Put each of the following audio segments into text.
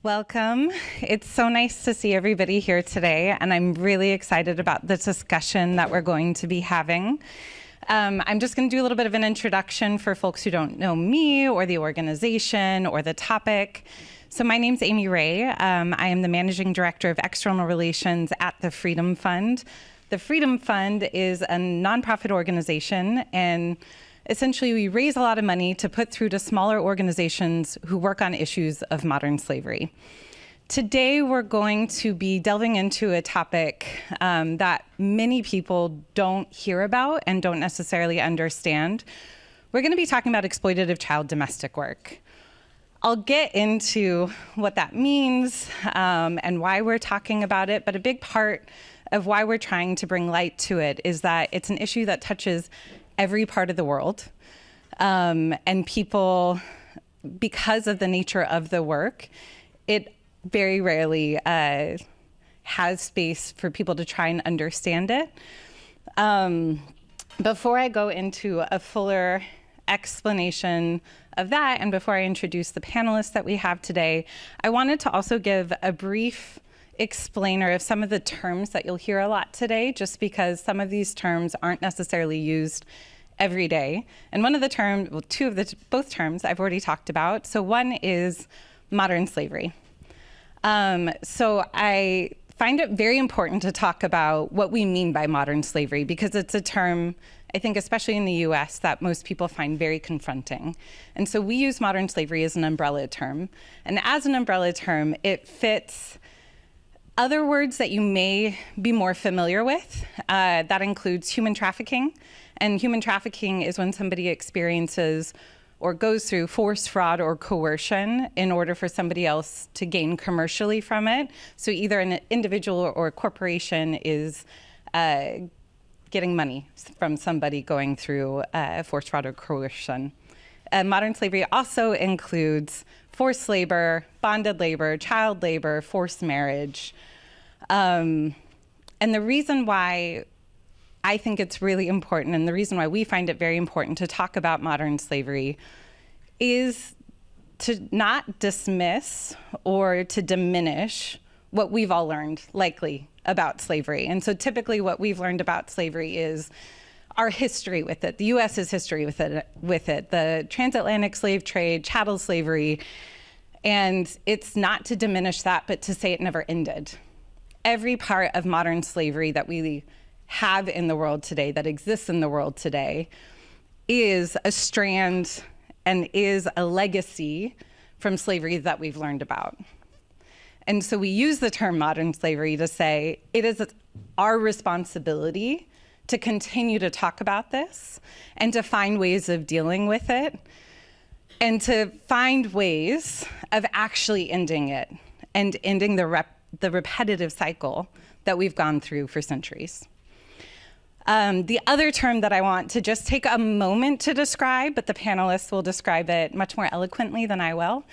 Welcome. It's so nice to see everybody here today, and I'm really excited about the discussion that we're going to be having. I'm just going to do a little bit of an introduction for folks who don't know me or the organization or the topic. So my name's Amy Ray. I am the Managing Director of External Relations at the Freedom Fund. The Freedom Fund is a nonprofit organization, and essentially, we raise a lot of money to put through to smaller organizations who work on issues of modern slavery. Today, we're going to be delving into a topic that many people don't hear about and don't necessarily understand. We're going to be talking about exploitative child domestic work. I'll get into what that means and why we're talking about it, but a big part of why we're trying to bring light to it is that it's an issue that touches every part of the world. And people, because of the nature of the work, it very rarely has space for people to try and understand it. Before I go into a fuller explanation of that, and before I introduce the panelists that we have today, I wanted to also give a brief explainer of some of the terms that you'll hear a lot today, just because some of these terms aren't necessarily used every day. And one of the terms, well, both terms I've already talked about. So one is modern slavery. So I find it very important to talk about what we mean by modern slavery, because it's a term, I think, especially in the US, that most people find very confronting. And so we use modern slavery as an umbrella term. And as an umbrella term, it fits other words that you may be more familiar with. That includes human trafficking. And human trafficking is when somebody experiences or goes through force, fraud, or coercion in order for somebody else to gain commercially from it. So either an individual or a corporation is getting money from somebody going through force, fraud, or coercion. Modern slavery also includes forced labor, bonded labor, child labor, forced marriage. And the reason why I think it's really important, and the reason why we find it very important to talk about modern slavery, is to not dismiss or to diminish what we've all learned, likely, about slavery. And so typically what we've learned about slavery is our history with it, the US's history with it, the transatlantic slave trade, chattel slavery. And it's not to diminish that, but to say it never ended. Every part of modern slavery that we have in the world today, that exists in the world today, is a strand and is a legacy from slavery that we've learned about. And so we use the term modern slavery to say it is our responsibility to continue to talk about this and to find ways of dealing with it and to find ways of actually ending it and ending the repetitive cycle that we've gone through for centuries. The other term that I want to just take a moment to describe, but the panelists will describe it much more eloquently than I will,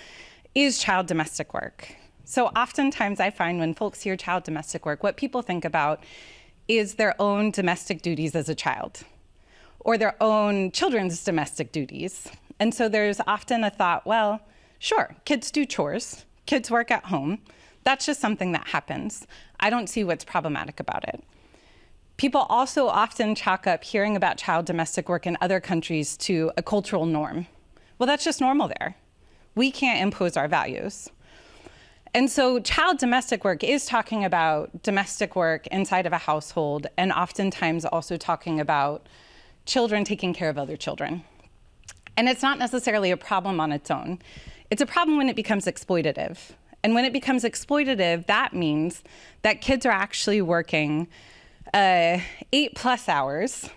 is child domestic work. So oftentimes I find when folks hear child domestic work, what people think about is their own domestic duties as a child, or their own children's domestic duties. And so there's often a thought, well, sure, kids do chores, kids work at home. That's just something that happens. I don't see what's problematic about it. People also often chalk up hearing about child domestic work in other countries to a cultural norm. Well, that's just normal there. We can't impose our values. And so child domestic work is talking about domestic work inside of a household, and oftentimes also talking about children taking care of other children. And it's not necessarily a problem on its own. It's a problem when it becomes exploitative. And when it becomes exploitative, that means that kids are actually working 8+ hours.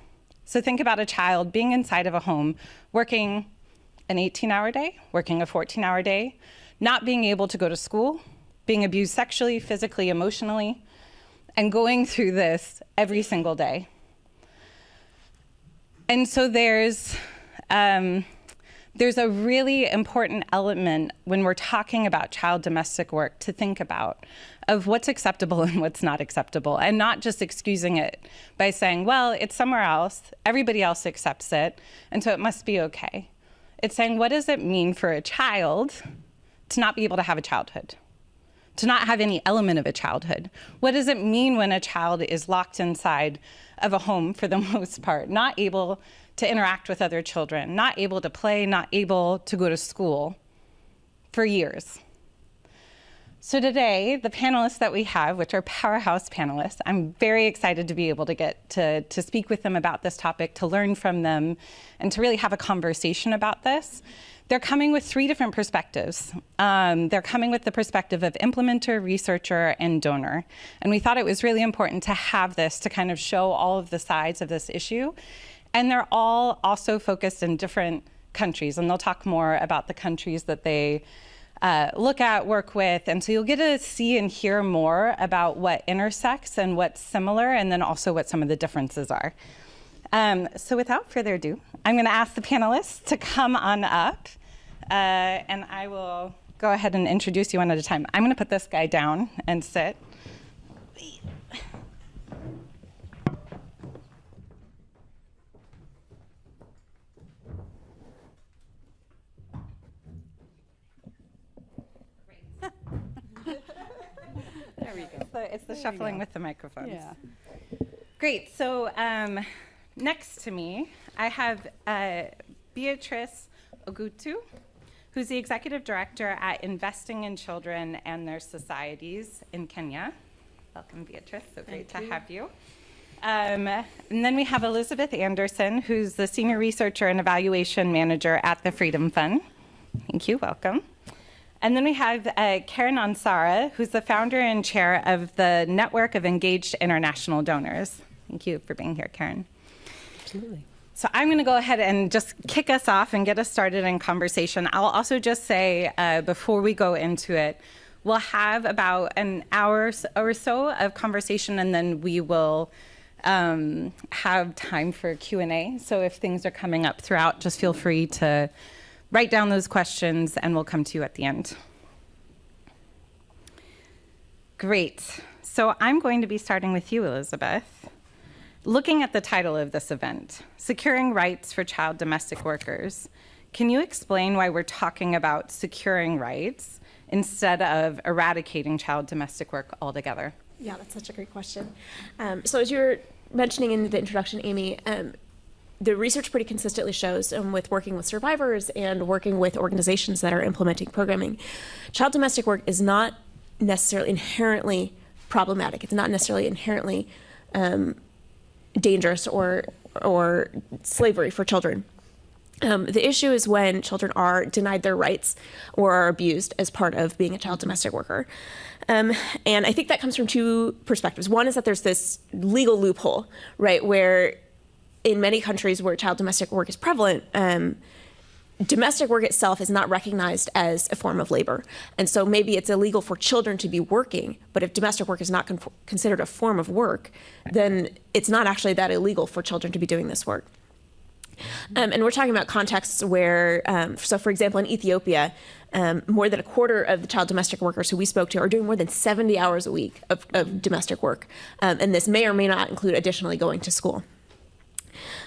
So think about a child being inside of a home, working an 18-hour day, working a 14-hour day, not being able to go to school, being abused sexually, physically, emotionally, and going through this every single day. And so there's a really important element when we're talking about child domestic work to think about of what's acceptable and what's not acceptable, and not just excusing it by saying, well, it's somewhere else, everybody else accepts it, and so it must be okay. It's saying, what does it mean for a child to not be able to have a childhood? to not have any element of a childhood? What does it mean when a child is locked inside of a home for the most part, not able to interact with other children, not able to play, not able to go to school for years? So today, the panelists that we have, which are powerhouse panelists, I'm very excited to be able to get to speak with them about this topic, to learn from them, and to really have a conversation about this. They're coming with 3 different perspectives. They're coming with the perspective of implementer, researcher, and donor. And we thought it was really important to have this to kind of show all of the sides of this issue. And they're all also focused in different countries, and they'll talk more about the countries that they look at, work with, and so you'll get to see and hear more about what intersects and what's similar, and then also what some of the differences are. So without further ado, I'm going to ask the panelists to come on up, and I will go ahead and introduce you one at a time. I'm going to put this guy down and sit. There we go. It's the shuffling with the microphones. Yeah. Great. So next to me, I have Beatrice Ogutu, who's the executive director at Investing in Children and Their Societies in Kenya. Welcome, Beatrice. So great to have you. And then we have Elizabeth Anderson, who's the senior researcher and evaluation manager at the Freedom Fund. Thank you. Welcome. And then we have Karen Ansara, who's the founder and chair of the Network of Engaged International Donors. Thank you for being here, Karen. Absolutely. So I'm going to go ahead and just kick us off and get us started in conversation. I'll also just say, before we go into it, we'll have about an hour or so of conversation, and then we will have time for Q&A. So if things are coming up throughout, just feel free to write down those questions, and we'll come to you at the end. Great. So I'm going to be starting with you, Elizabeth. Looking at the title of this event, Securing Rights for Child Domestic Workers, can you explain why we're talking about securing rights instead of eradicating child domestic work altogether? Yeah, that's such a great question. So as you were mentioning in the introduction, Amy, the research pretty consistently shows, with working with survivors and working with organizations that are implementing programming, child domestic work is not necessarily inherently problematic. It's not necessarily inherently dangerous or slavery for children. The issue is when children are denied their rights or are abused as part of being a child domestic worker. And I think that comes from 2 perspectives. One is that there's this legal loophole, right, where in many countries where child domestic work is prevalent, domestic work itself is not recognized as a form of labor. And so maybe it's illegal for children to be working, but if domestic work is not considered a form of work, then it's not actually that illegal for children to be doing this work. And we're talking about contexts where, so for example, in Ethiopia, more than a quarter of the child domestic workers who we spoke to are doing more than 70 hours a week of domestic work. And this may or may not include additionally going to school.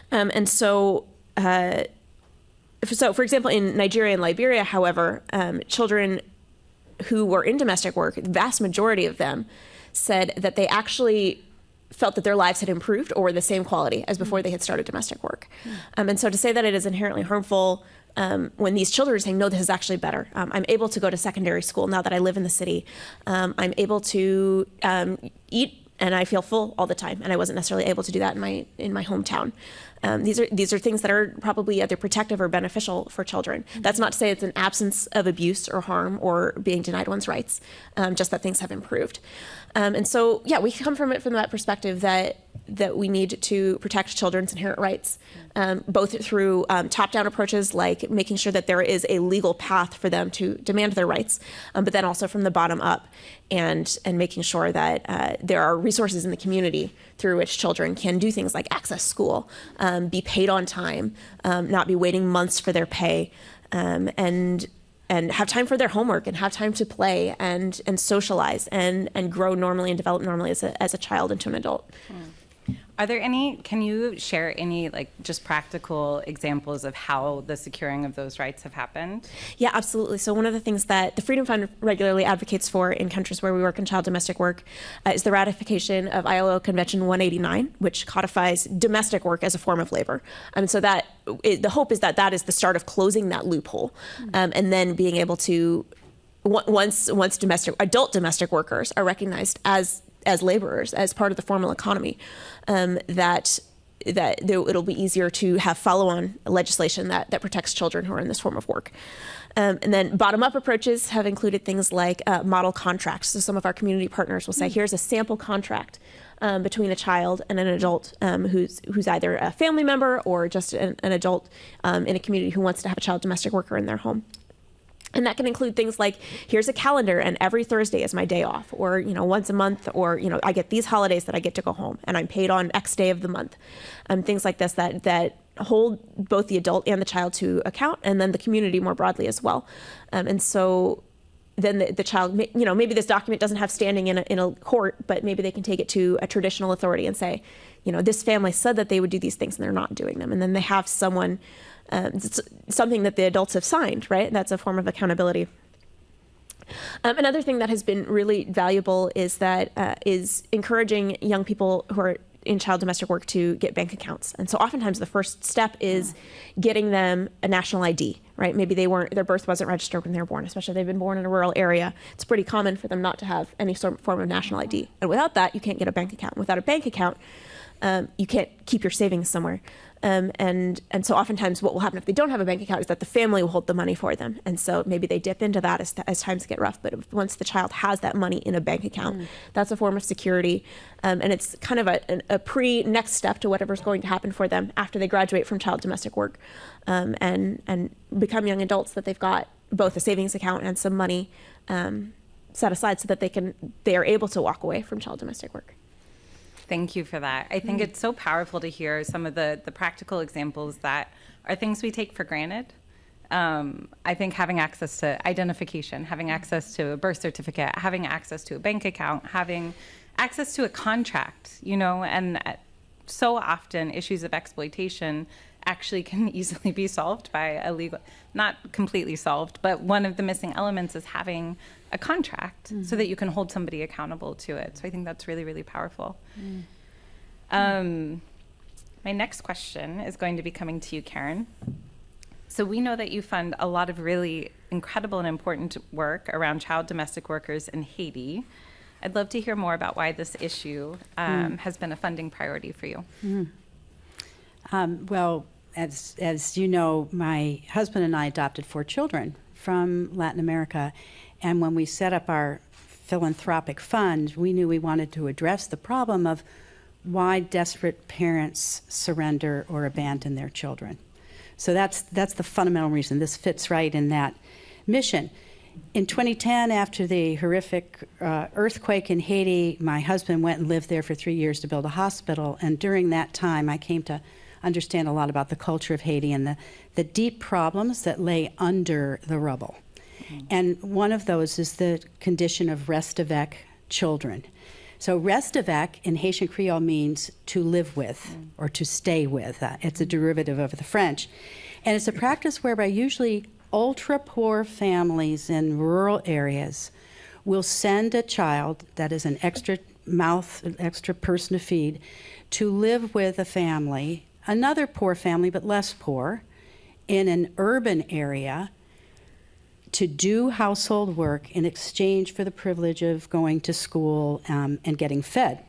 And so, for example, in Nigeria and Liberia, however, children who were in domestic work, the vast majority of them said that they actually felt that their lives had improved or were the same quality as before they had started domestic work. And so to say that it is inherently harmful when these children are saying, no, this is actually better. I'm able to go to secondary school now that I live in the city. I'm able to eat and I feel full all the time, and I wasn't necessarily able to do that in my hometown. These are things that are probably either protective or beneficial for children. That's not to say it's an absence of abuse or harm or being denied one's rights, just that things have improved. And so, yeah, we come from it from that perspective that we need to protect children's inherent rights, both through top-down approaches like making sure that there is a legal path for them to demand their rights, but then also from the bottom up and making sure that there are resources in the community through which children can do things like access school, be paid on time, not be waiting months for their pay, and have time for their homework and have time to play and socialize and grow normally and develop normally as a child into an adult. Are there any, can you share any like just practical examples of how the securing of those rights have happened? Yeah, absolutely. So one of the things that the Freedom Fund regularly advocates for in countries where we work in child domestic work is the ratification of ILO Convention 189, which codifies domestic work as a form of labor. And so that the hope is that that is the start of closing that loophole, and then being able to once adult domestic workers are recognized as laborers, as part of the formal economy, that it'll be easier to have follow-on legislation that protects children who are in this form of work. And then bottom-up approaches have included things like model contracts. So some of our community partners will say, here's a sample contract between a child and an adult who's either a family member or just an adult in a community who wants to have a child domestic worker in their home. And that can include things like, here's a calendar and every Thursday is my day off, or, once a month, or, I get these holidays that I get to go home and I'm paid on X day of the month. Things like this that hold both the adult and the child to account, and then the community more broadly as well. And so then the child, maybe this document doesn't have standing in a court, but maybe they can take it to a traditional authority and say, this family said that they would do these things and they're not doing them. And then they have someone, something that the adults have signed, right? That's a form of accountability. Another thing that has been really valuable is encouraging young people who are in child domestic work to get bank accounts. And so oftentimes the first step is getting them a national ID, right? Maybe their birth wasn't registered when they were born, especially if they've been born in a rural area. It's pretty common for them not to have any form of national ID. And without that, you can't get a bank account. Without a bank account, you can't keep your savings somewhere. And so oftentimes what will happen if they don't have a bank account is that the family will hold the money for them. And so maybe they dip into that as times get rough. But once the child has that money in a bank account, that's a form of security. And it's kind of a next step to whatever's going to happen for them after they graduate from child domestic work, and become young adults, that they've got both a savings account and some money set aside so that they are able to walk away from child domestic work. Thank you for that. I think it's so powerful to hear some of the practical examples that are things we take for granted. I think having access to identification, having access to a birth certificate, having access to a bank account, having access to a contract, and so often issues of exploitation actually can easily be solved by a legal, not completely solved, but one of the missing elements is having a contract so that you can hold somebody accountable to it. So I think that's really, really powerful. My next question is going to be coming to you, Karen. So we know that you fund a lot of really incredible and important work around child domestic workers in Haiti. I'd love to hear more about why this issue has been a funding priority for you. Well, as you know, my husband and I adopted 4 children from Latin America. And when we set up our philanthropic fund, we knew we wanted to address the problem of why desperate parents surrender or abandon their children. So that's the fundamental reason. This fits right in that mission. In 2010, after the horrific earthquake in Haiti, my husband went and lived there for 3 years to build a hospital. And during that time, I came to understand a lot about the culture of Haiti and the deep problems that lay under the rubble. And one of those is the condition of reste avec children. So reste avec in Haitian Creole means to live with or to stay with. It's a derivative of the French. And it's a practice whereby usually ultra-poor families in rural areas will send a child that is an extra mouth, an extra person to feed, to live with a family, another poor family but less poor, in an urban area, to do household work in exchange for the privilege of going to school and getting fed.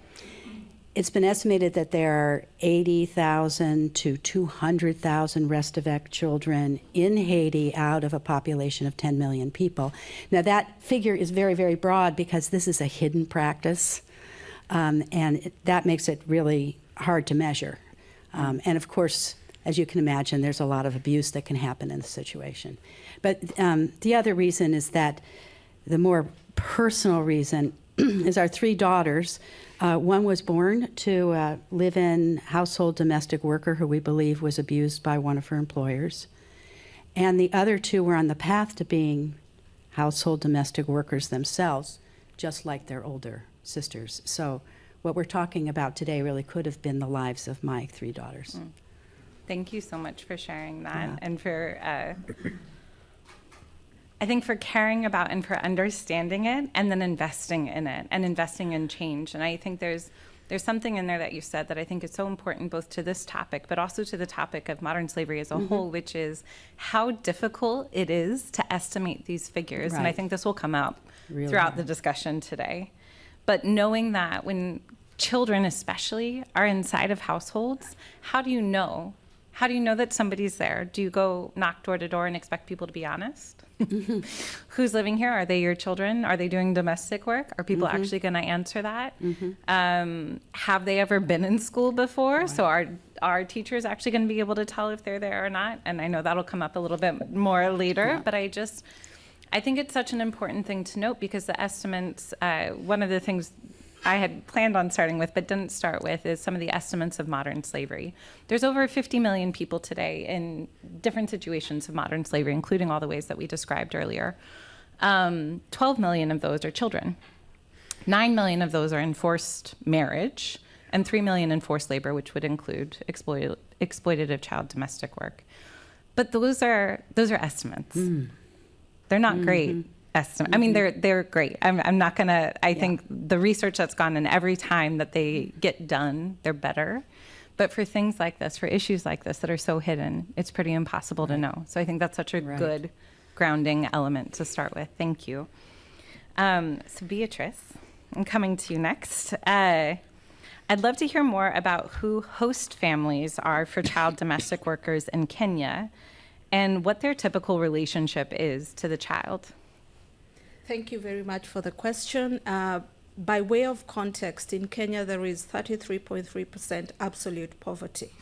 It's been estimated that there are 80,000 to 200,000 reste avec children in Haiti out of a population of 10 million people. Now that figure is very, very broad because this is a hidden practice, and that makes it really hard to measure. And of course, as you can imagine, there's a lot of abuse that can happen in the situation. But the other reason is that the more personal reason is our 3 daughters. One was born to live-in household domestic worker who we believe was abused by one of her employers. And the other 2 were on the path to being household domestic workers themselves, just like their older sisters. So what we're talking about today really could have been the lives of my 3 daughters. Thank you so much for sharing that, Yeah. and for, I think, for caring about and for understanding it, and then investing in it, and investing in change. And I think there's something in there that you said that I think is so important, both to this topic, but also to the topic of modern slavery as a whole, which is how difficult it is to estimate these figures. And I Right. think this will come up Really throughout hard. the discussion today. But knowing that when children especially are inside of households, how do you know? How do you know that somebody's there? Do you go knock door to door and expect people to be honest? Who's living here? Are they your children? Are they doing domestic work? Are people actually going to answer that? Have they ever been in school before? So are teachers actually going to be able to tell if they're there or not? And I know that'll come up a little bit more later, but I think it's such an important thing to note, because the estimates, one of the things I had planned on starting with but didn't start with is some of the estimates of modern slavery. There's over 50 million people today in different situations of modern slavery, including all the ways that we described earlier. 12 million of those are children. 9 million of those are in forced marriage, and 3 million in forced labor, which would include exploitative child domestic work. But those are estimates. They're not great estimate. I mean, they're great. I'm not gonna. I think the research that's gone in every time that they get done, they're better. But for things like this, for issues like this that are so hidden, it's pretty impossible to know. So I think that's such a good grounding element to start with. Thank you. So Beatrice, I'm coming to you next. I'd love to hear more about who host families are for child domestic workers in Kenya, and what their typical relationship is to the child. Thank you very much for the question. By way of context, in Kenya, there is 33.3% absolute poverty.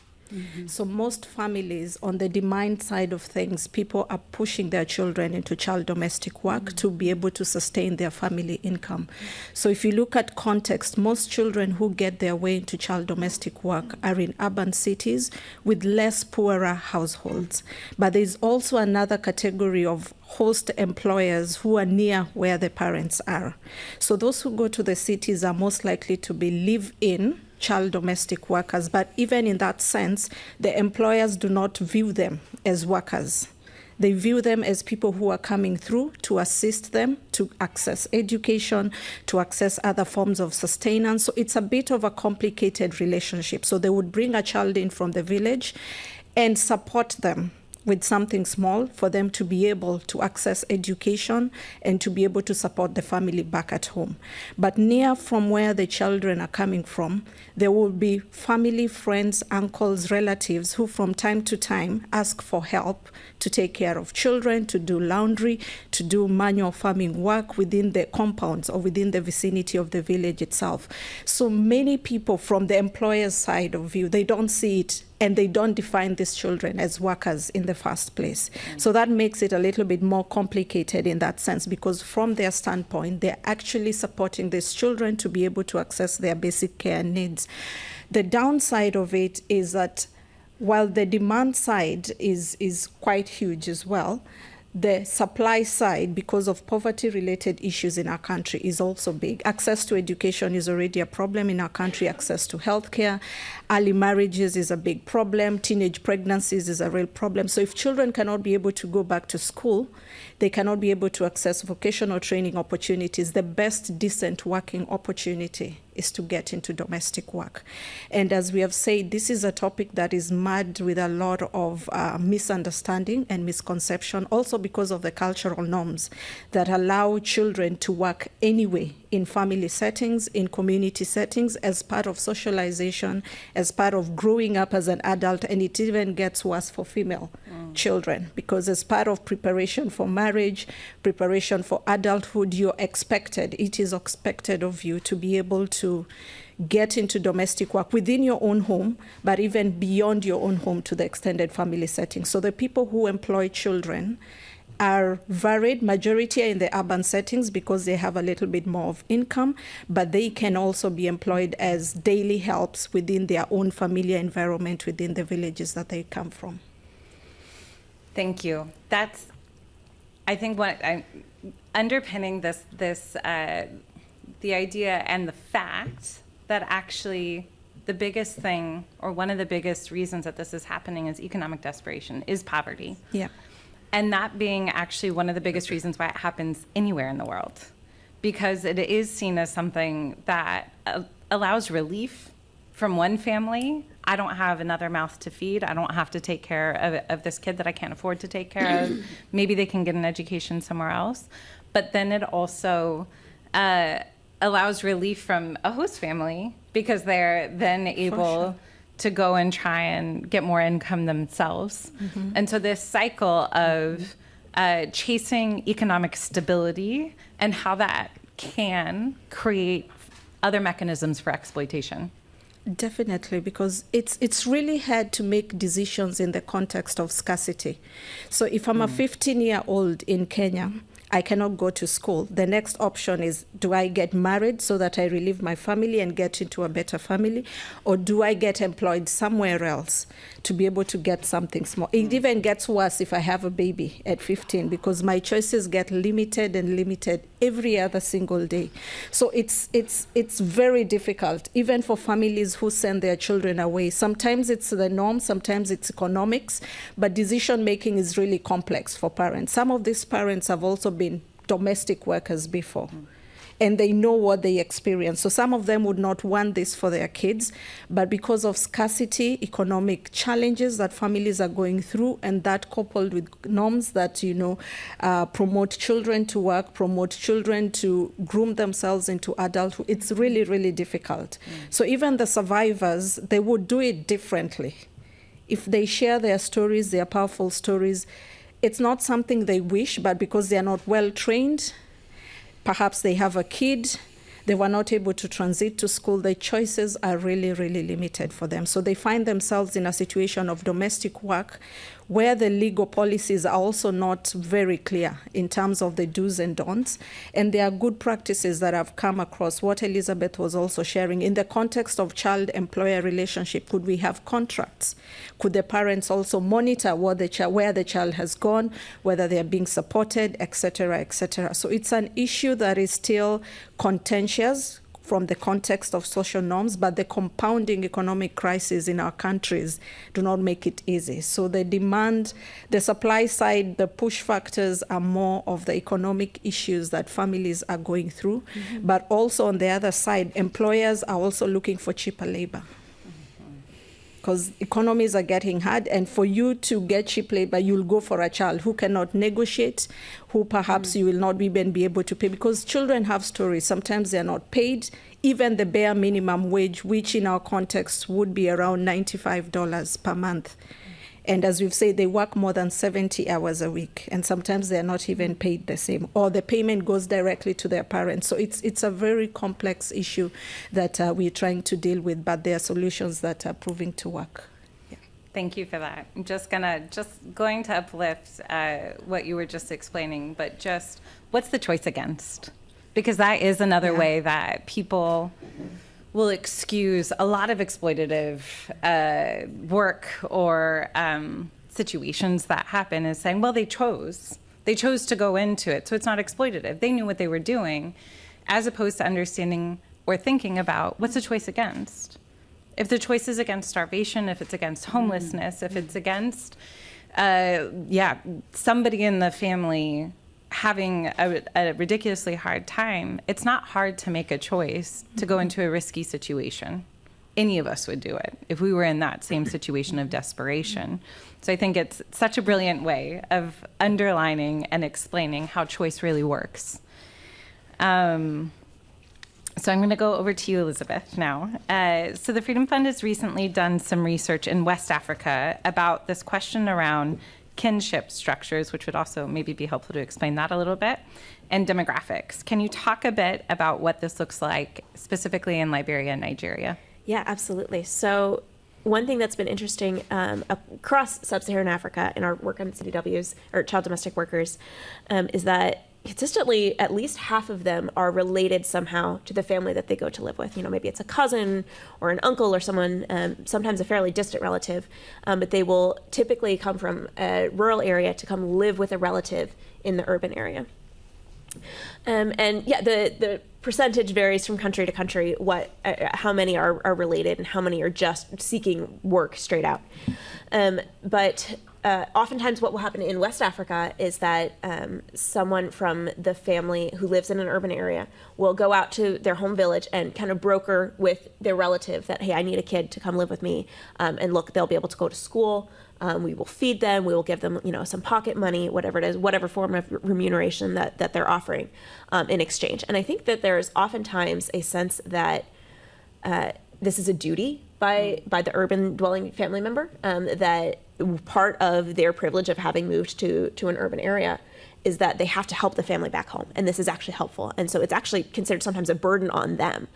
So most families, on the demand side of things, people are pushing their children into child domestic work to be able to sustain their family income. So if you look at context, most children who get their way into child domestic work are in urban cities with less poorer households. But there's also another category of host employers who are near where the parents are. So those who go to the cities are most likely to be live-in child domestic workers, but even in that sense, the employers do not view them as workers. They view them as people who are coming through to assist them to access education, to access other forms of sustenance. So it's a bit of a complicated relationship. So they would bring a child in from the village and support them with something small for them to be able to access education and to be able to support the family back at home. But near from where the children are coming from, there will be family, friends, uncles, relatives who from time to time ask for help to take care of children, to do laundry, to do manual farming work within the compounds or within the vicinity of the village itself. So many people from the employer's side of view, they don't see it and they don't define these children as workers in the first place. So that makes it a little bit more complicated in that sense, because from their standpoint, they're actually supporting these children to be able to access their basic care needs. The downside of it is that while the demand side is quite huge as well, the supply side, because of poverty-related issues in our country, is also big. Access to education is already a problem in our country. Access to healthcare, early marriages is a big problem. Teenage pregnancies is a real problem. So if children cannot be able to go back to school, they cannot be able to access vocational training opportunities. The best decent working opportunity is to get into domestic work. And as we have said, this is a topic that is marred with a lot of misunderstanding and misconception, also because of the cultural norms that allow children to work anyway in family settings, in community settings, as part of socialization, as part of growing up as an adult, and it even gets worse for female children, because as part of preparation for marriage, preparation for adulthood, it is expected of you to be able to get into domestic work within your own home, but even beyond your own home to the extended family setting. So the people who employ children are varied. Majority are in the urban settings because they have a little bit more of income, but they can also be employed as daily helps within their own familiar environment within the villages that they come from. Thank you. That's, I think, what underpinning this the idea and the fact that actually the biggest thing, or one of the biggest reasons that this is happening, is economic desperation, is poverty. Yeah. And that being actually one of the biggest reasons why it happens anywhere in the world, because it is seen as something that allows relief from one family. I don't have another mouth to feed. I don't have to take care of this kid that I can't afford to take care of. Maybe they can get an education somewhere else. But then it also allows relief from a host family, because they're then able to go and try and get more income themselves. And so this cycle of chasing economic stability and how that can create other mechanisms for exploitation. Definitely, because it's really hard to make decisions in the context of scarcity. So if I'm a 15-year-old in Kenya, I cannot go to school. The next option is, do I get married so that I relieve my family and get into a better family? Or do I get employed somewhere else to be able to get something small? It even gets worse if I have a baby at 15, because my choices get limited and limited every other single day. So it's very difficult, even for families who send their children away. Sometimes it's the norm, sometimes it's economics, but decision making is really complex for parents. Some of these parents have also been domestic workers before, and they know what they experience. So some of them would not want this for their kids, but because of scarcity, economic challenges that families are going through, and that coupled with norms that, promote children to work, promote children to groom themselves into adulthood, it's really, really difficult. So even the survivors, they would do it differently. If they share their stories, their powerful stories, it's not something they wish, but because they are not well trained, perhaps they have a kid, they were not able to transit to school, the choices are really, really limited for them. So they find themselves in a situation of domestic work where the legal policies are also not very clear in terms of the do's and don'ts. And there are good practices that I've come across, what Elizabeth was also sharing. In the context of child-employer relationship, could we have contracts? Could the parents also monitor where the child has gone, whether they are being supported, et cetera, et cetera? So it's an issue that is still contentious from the context of social norms, but the compounding economic crisis in our countries do not make it easy. So the demand, the supply side, the push factors are more of the economic issues that families are going through. But also on the other side, employers are also looking for cheaper labor, because economies are getting hard, and for you to get cheap labor, you'll go for a child who cannot negotiate, who perhaps you will not even be able to pay, because children have stories. Sometimes they're not paid, even the bare minimum wage, which in our context would be around $95 per month. And as we've said, they work more than 70 hours a week, and sometimes they're not even paid the same, or the payment goes directly to their parents. So it's a very complex issue that we're trying to deal with, but there are solutions that are proving to work. Yeah. Thank you for that. I'm just going to uplift what you were just explaining, but just what's the choice against? Because that is another way that people will excuse a lot of exploitative work or situations that happen, is saying, well, they chose to go into it, so it's not exploitative. They knew what they were doing, as opposed to understanding or thinking about what's the choice against. If the choice is against starvation, if it's against homelessness, if it's against, somebody in the family having a ridiculously hard time, it's not hard to make a choice to go into a risky situation. Any of us would do it if we were in that same situation of desperation. So I think it's such a brilliant way of underlining and explaining how choice really works. So I'm going to go over to you, Elizabeth, now. So the Freedom Fund has recently done some research in West Africa about this question around kinship structures, which would also maybe be helpful to explain that a little bit, and demographics. Can you talk a bit about what this looks like specifically in Liberia and Nigeria? Yeah, absolutely. So one thing that's been interesting across sub-Saharan Africa in our work on CDWs, or child domestic workers, is that consistently at least half of them are related somehow to the family that they go to live with. Maybe it's a cousin or an uncle or someone, sometimes a fairly distant relative, but they will typically come from a rural area to come live with a relative in the urban area. The percentage varies from country to country, how many are related and how many are just seeking work straight out. But oftentimes what will happen in West Africa is that someone from the family who lives in an urban area will go out to their home village and kind of broker with their relative that, hey, I need a kid to come live with me, and look, they'll be able to go to school. We will feed them. We will give them, some pocket money, whatever it is, whatever form of remuneration that they're offering in exchange. And I think that there's oftentimes a sense that this is a duty by the urban dwelling family member, that part of their privilege of having moved to an urban area is that they have to help the family back home, and this is actually helpful. And so it's actually considered sometimes a burden on them,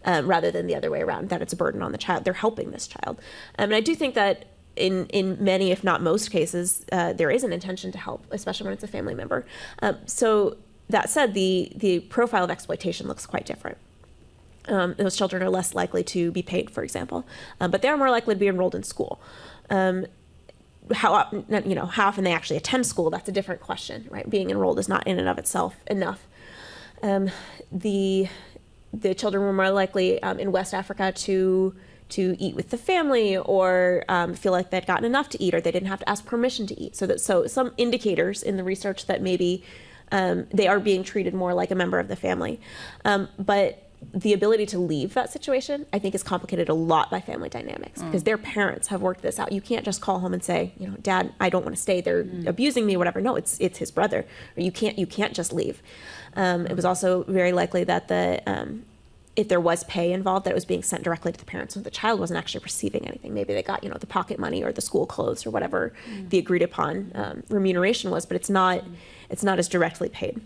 rather than the other way around, that it's a burden on the child. They're helping this child. And I do think that in many, if not most cases, there is an intention to help, especially when it's a family member. So that said, the profile of exploitation looks quite different. Those children are less likely to be paid, for example, but they are more likely to be enrolled in school. How often they actually attend school, that's a different question, right? Being enrolled is not in and of itself enough. The children were more likely in West Africa to eat with the family, or feel like they'd gotten enough to eat, or they didn't have to ask permission to eat. So some indicators in the research that maybe they are being treated more like a member of the family. But the ability to leave that situation, I think, is complicated a lot by family dynamics, because their parents have worked this out. You can't just call home and say, Dad, I don't want to stay. They're abusing me, whatever. No, it's his brother. Or you can't just leave. It was also very likely that if there was pay involved, that it was being sent directly to the parents, so the child wasn't actually receiving anything. Maybe they got, the pocket money or the school clothes or whatever the agreed upon remuneration was, but it's not as directly paid.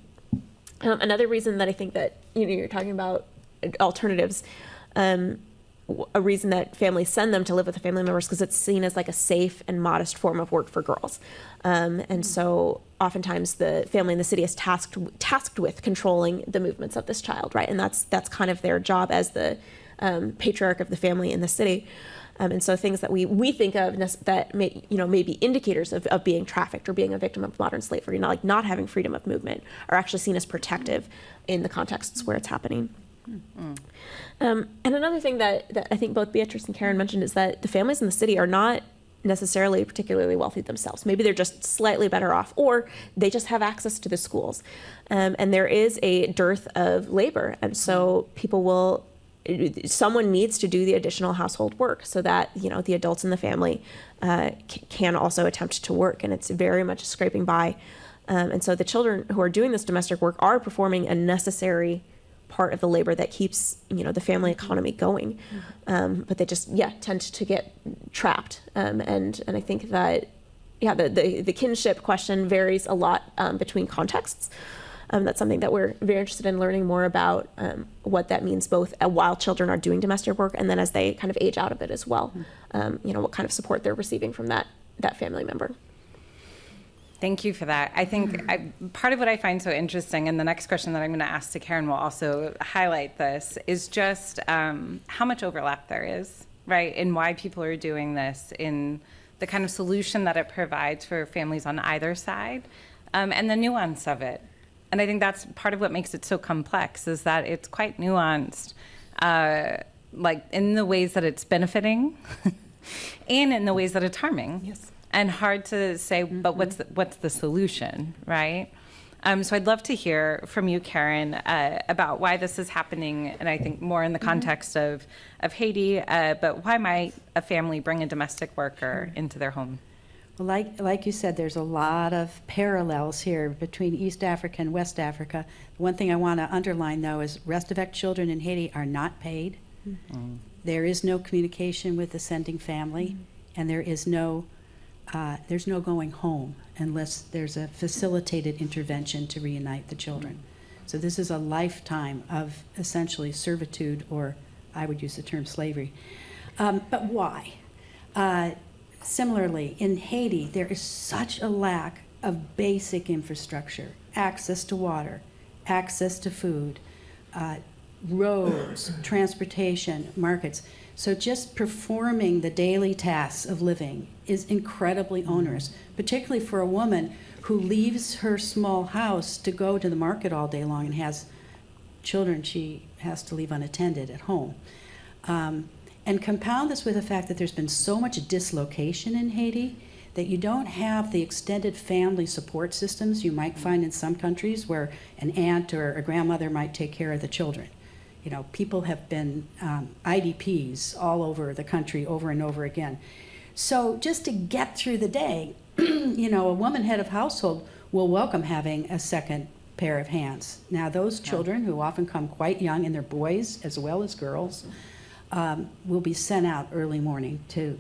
Another reason that I think that you're talking about alternatives, a reason that families send them to live with the family members, because it's seen as like a safe and modest form of work for girls, and so oftentimes the family in the city is tasked with controlling the movements of this child, right? And that's kind of their job as the patriarch of the family in the city. And so things that we think of that may be indicators of being trafficked or being a victim of modern slavery, not having freedom of movement, are actually seen as protective in the contexts where it's happening. And another thing that I think both Beatrice and Karen mentioned is that the families in the city are not necessarily particularly wealthy themselves. Maybe they're just slightly better off, or they just have access to the schools. And there is a dearth of labor. And so someone needs to do the additional household work so that, the adults in the family can also attempt to work. And it's very much scraping by. And so the children who are doing this domestic work are performing a necessary part of the labor that keeps, the family economy going. But they just, tend to get trapped. And I think that, the kinship question varies a lot between contexts. That's something that we're very interested in learning more about, what that means both while children are doing domestic work and then as they kind of age out of it as well. What kind of support they're receiving from that family member. Thank you for that. I think part of what I find so interesting, and the next question that I'm going to ask to Karen will also highlight this, is just how much overlap there is, right, in why people are doing this, in the kind of solution that it provides for families on either side, and the nuance of it. And I think that's part of what makes it so complex, is that it's quite nuanced, like in the ways that it's benefiting and in the ways that it's harming. Yes. And hard to say, but what's the solution, right? So I'd love to hear from you, Karen, about why this is happening, and I think more in the context of Haiti, but why might a family bring a domestic worker into their home? Well, like you said, there's a lot of parallels here between East Africa and West Africa. One thing I want to underline, though, is Restavek children in Haiti are not paid. There is no communication with the sending family, and there's no going home unless there's a facilitated intervention to reunite the children. So this is a lifetime of essentially servitude, or I would use the term slavery. But why? Similarly, in Haiti, there is such a lack of basic infrastructure, access to water, access to food, roads, transportation, markets. So just performing the daily tasks of living is incredibly onerous, particularly for a woman who leaves her small house to go to the market all day long and has children she has to leave unattended at home. And compound this with the fact that there's been so much dislocation in Haiti that you don't have the extended family support systems you might find in some countries where an aunt or a grandmother might take care of the children. You know, people have been IDPs all over the country over and over again. So just to get through the day, you know, a woman head of household will welcome having a second pair of hands. Now, those children, who often come quite young, and they're boys as well as girls, will be sent out early morning to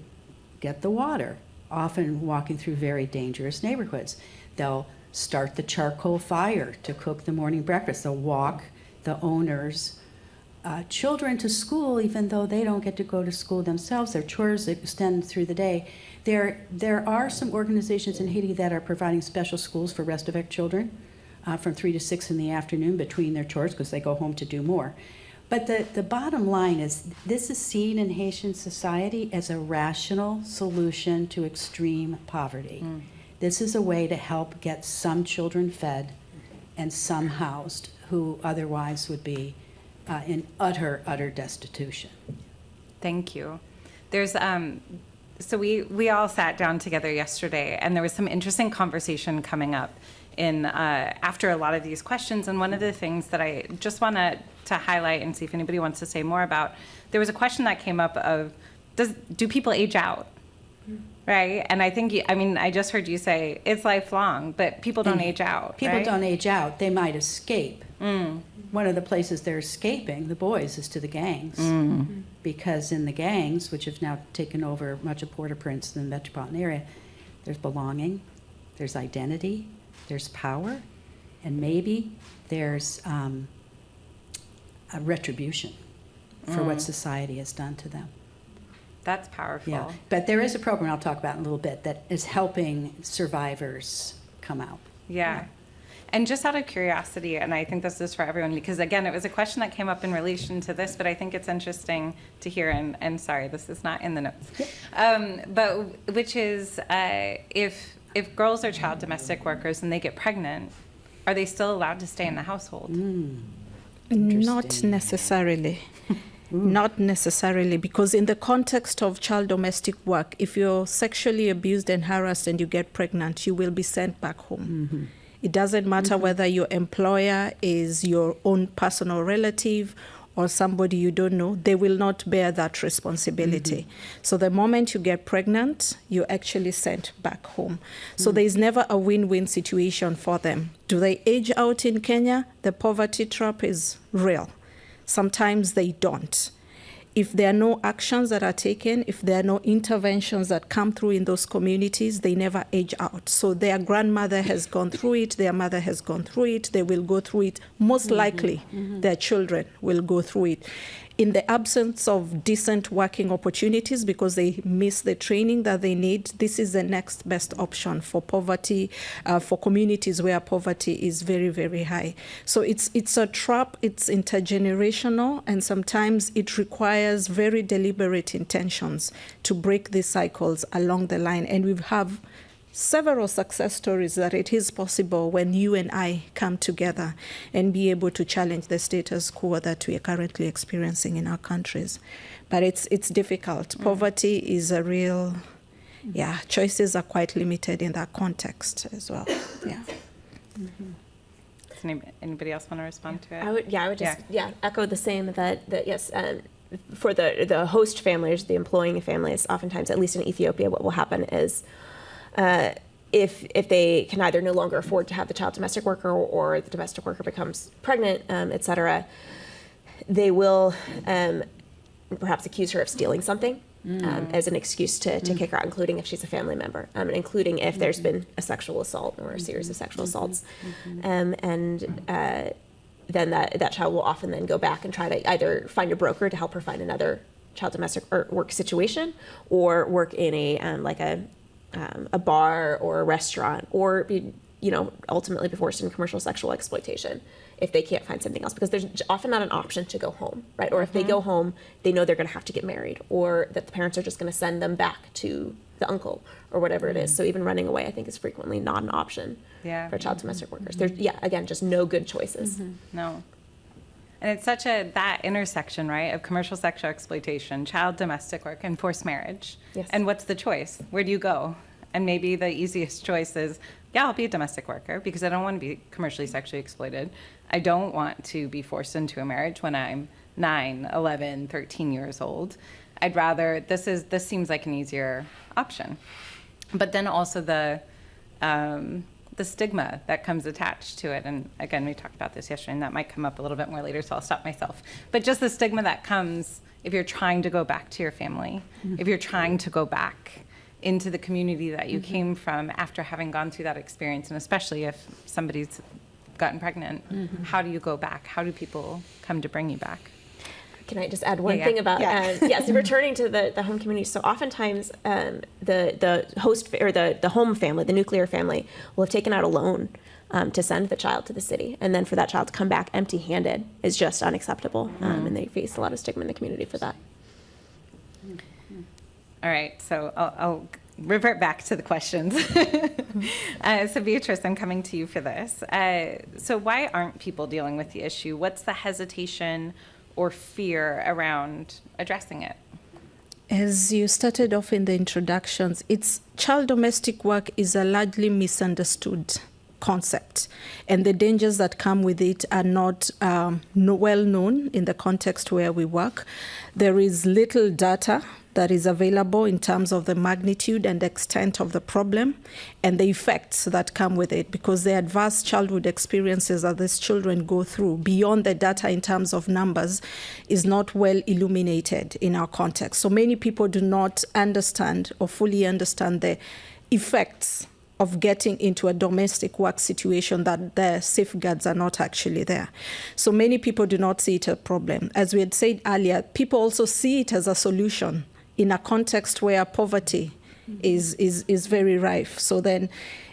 get the water, often walking through very dangerous neighborhoods. They'll start the charcoal fire to cook the morning breakfast. They'll walk the owners' children to school, even though they don't get to go to school themselves. Their chores extend through the day. There are some organizations in Haiti that are providing special schools for restavek children from 3 to 6 in the afternoon between their chores, because they go home to do more. But the bottom line is, this is seen in Haitian society as a rational solution to extreme poverty. This is a way to help get some children fed and some housed who otherwise would be in utter destitution. Thank you. There's so we all sat down together yesterday, and there was some interesting conversation coming up in after a lot of these questions. And one of the things that I just want to highlight and see if anybody wants to say more about, there was a question that came up of, do people age out? Right? And I think, I just heard you say it's lifelong, but people don't age out. People right? don't age out. They might escape. One of the places they're escaping, the boys, is to the gangs. Because in the gangs, which have now taken over much of Port-au-Prince and the metropolitan area, there's belonging, there's identity, there's power, and maybe there's a retribution for what society has done to them. That's powerful. Yeah, but there is a program I'll talk about in a little bit that is helping survivors come out. Yeah. And just out of curiosity, and I think this is for everyone, because again, it was a question that came up in relation to this, but I think it's interesting to hear, and sorry, this is not in the notes, but which is if girls are child domestic workers and they get pregnant, are they still allowed to stay in the household? Not necessarily. Not necessarily, because in the context of child domestic work, if you're sexually abused and harassed and you get pregnant, you will be sent back home. It doesn't matter whether your employer is your own personal relative or somebody you don't know, they will not bear that responsibility. So the moment you get pregnant, you're actually sent back home. So there is never a win-win situation for them. Do they age out in Kenya? The poverty trap is real. Sometimes they don't. If there are no actions that are taken, if there are no interventions that come through in those communities, they never age out. So their grandmother has gone through it, their mother has gone through it, they will go through it. Most likely, their children will go through it. In the absence of decent working opportunities, because they miss the training that they need, this is the next best option for poverty, for communities where poverty is very, very high. So it's a trap, it's intergenerational, and sometimes it requires very deliberate intentions to break these cycles along the line. And we have several success stories that it is possible when you and I come together and be able to challenge the status quo that we are currently experiencing in our countries. But it's difficult. Poverty is a real, choices are quite limited in that context as well. Yeah. Does anybody else want to respond to it? I would just echo the same that yes, for the host families, the employing families, oftentimes, at least in Ethiopia, what will happen is if they can either no longer afford to have the child domestic worker or the domestic worker becomes pregnant, et cetera, they will perhaps accuse her of stealing something as an excuse to kick her out, including if she's a family member, including if there's been a sexual assault or a series of sexual assaults. Then that child will often then go back and try to either find a broker to help her find another child domestic work situation, or work in a bar or a restaurant, or be, ultimately be forced in commercial sexual exploitation if they can't find something else, because there's often not an option to go home, right? Or if they go home, they know they're going to have to get married, or that the parents are just going to send them back to the uncle or whatever it is. So even running away, I think, is frequently not an option for child domestic workers. There's, again, just no good choices. No. And it's such that intersection, right, of commercial sexual exploitation, child domestic work, and forced marriage. Yes. And what's the choice? Where do you go? And maybe the easiest choice is, yeah, I'll be a domestic worker because I don't want to be commercially sexually exploited. I don't want to be forced into a marriage when I'm 9, 11, 13 years old. I'd rather, this seems like an easier option. But then also the stigma that comes attached to it. And again, we talked about this yesterday, and that might come up a little bit more later, so I'll stop myself. But just the stigma that comes if you're trying to go back to your family, if you're trying to go back into the community that you came from after having gone through that experience, and especially if somebody's gotten pregnant, how do you go back? How do people come to bring you back? Can I just add one thing about so returning to the home community? So oftentimes the host or the home family, the nuclear family, will have taken out a loan to send the child to the city, and then for that child to come back empty-handed is just unacceptable, and they face a lot of stigma in the community for that. All right, so I'll revert back to the questions. So Beatrice, I'm coming to you for this. So why aren't people dealing with the issue? What's the hesitation or fear around addressing it? As you started off in the introductions, child domestic work is a largely misunderstood concept, and the dangers that come with it are not well known in the context where we work. There is little data that is available in terms of the magnitude and extent of the problem and the effects that come with it, because the adverse childhood experiences that these children go through beyond the data in terms of numbers is not well illuminated in our context. So many people do not understand or fully understand the effects of getting into a domestic work situation, that the safeguards are not actually there. So many people do not see it as a problem. As we had said earlier, people also see it as a solution in a context where poverty is very rife. So then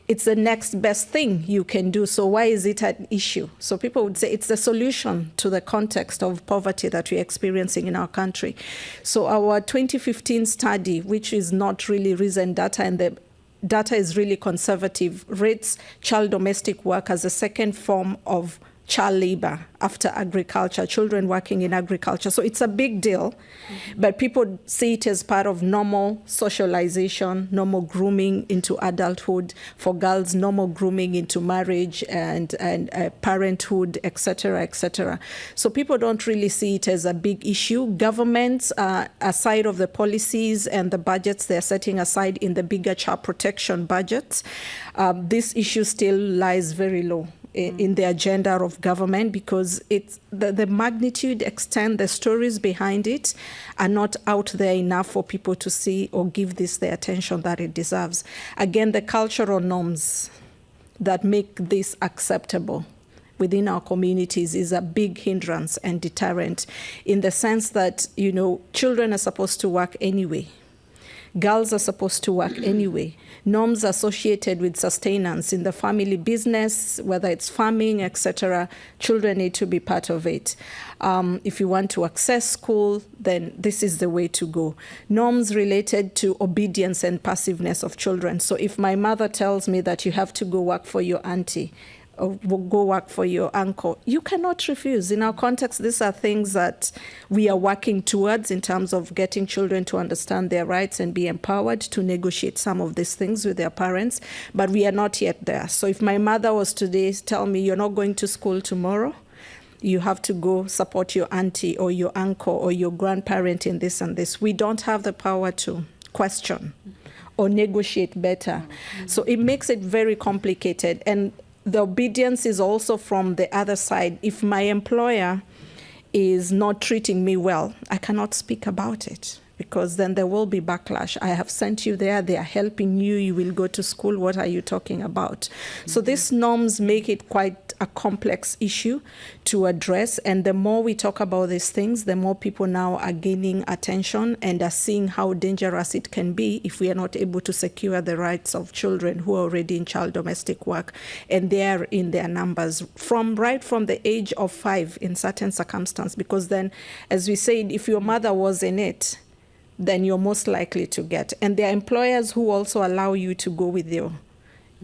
it's the next best thing you can do. So why is it an issue? So people would say it's the solution to the context of poverty that we're experiencing in our country. So our 2015 study, which is not really recent data, and the data is really conservative, rates child domestic work as a second form of child labor after agriculture, children working in agriculture. So it's a big deal, but people see it as part of normal socialization, normal grooming into adulthood, for girls, normal grooming into marriage and parenthood, et cetera, et cetera. So people don't really see it as a big issue. Governments, aside of the policies and the budgets they're setting aside in the bigger child protection budgets, this issue still lies very low in the agenda of government, because it's the magnitude, extent, the stories behind it are not out there enough for people to see or give this the attention that it deserves. Again, the cultural norms that make this acceptable within our communities is a big hindrance and deterrent, in the sense that, children are supposed to work anyway. Girls are supposed to work anyway. Norms associated with sustenance in the family business, whether it's farming, etc., children need to be part of it. If you want to access school, then this is the way to go. Norms related to obedience and passiveness of children. So if my mother tells me that you have to go work for your auntie, or go work for your uncle, you cannot refuse. In our context, these are things that we are working towards in terms of getting children to understand their rights and be empowered to negotiate some of these things with their parents, but we are not yet there. So if my mother was today tell me, you're not going to school tomorrow, you have to go support your auntie or your uncle or your grandparent in this and this, we don't have the power to question or negotiate better. So it makes it very complicated. And the obedience is also from the other side. If my employer is not treating me well, I cannot speak about it, because then there will be backlash. I have sent you there, they are helping you, you will go to school, what are you talking about? So these norms make it quite a complex issue to address, and the more we talk about these things, the more people now are gaining attention and are seeing how dangerous it can be if we are not able to secure the rights of children who are already in child domestic work, and they are in their numbers right from the age of 5 in certain circumstances, because then, as we said, if your mother was in it, then you're most likely to get. And there are employers who also allow you to go with your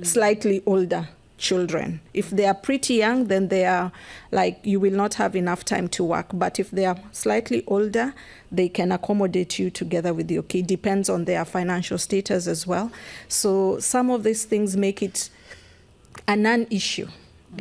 slightly older children. If they are pretty young, then they are like, you will not have enough time to work. But if they are slightly older, they can accommodate you together with your kid. Depends on their financial status as well. So some of these things make it a non-issue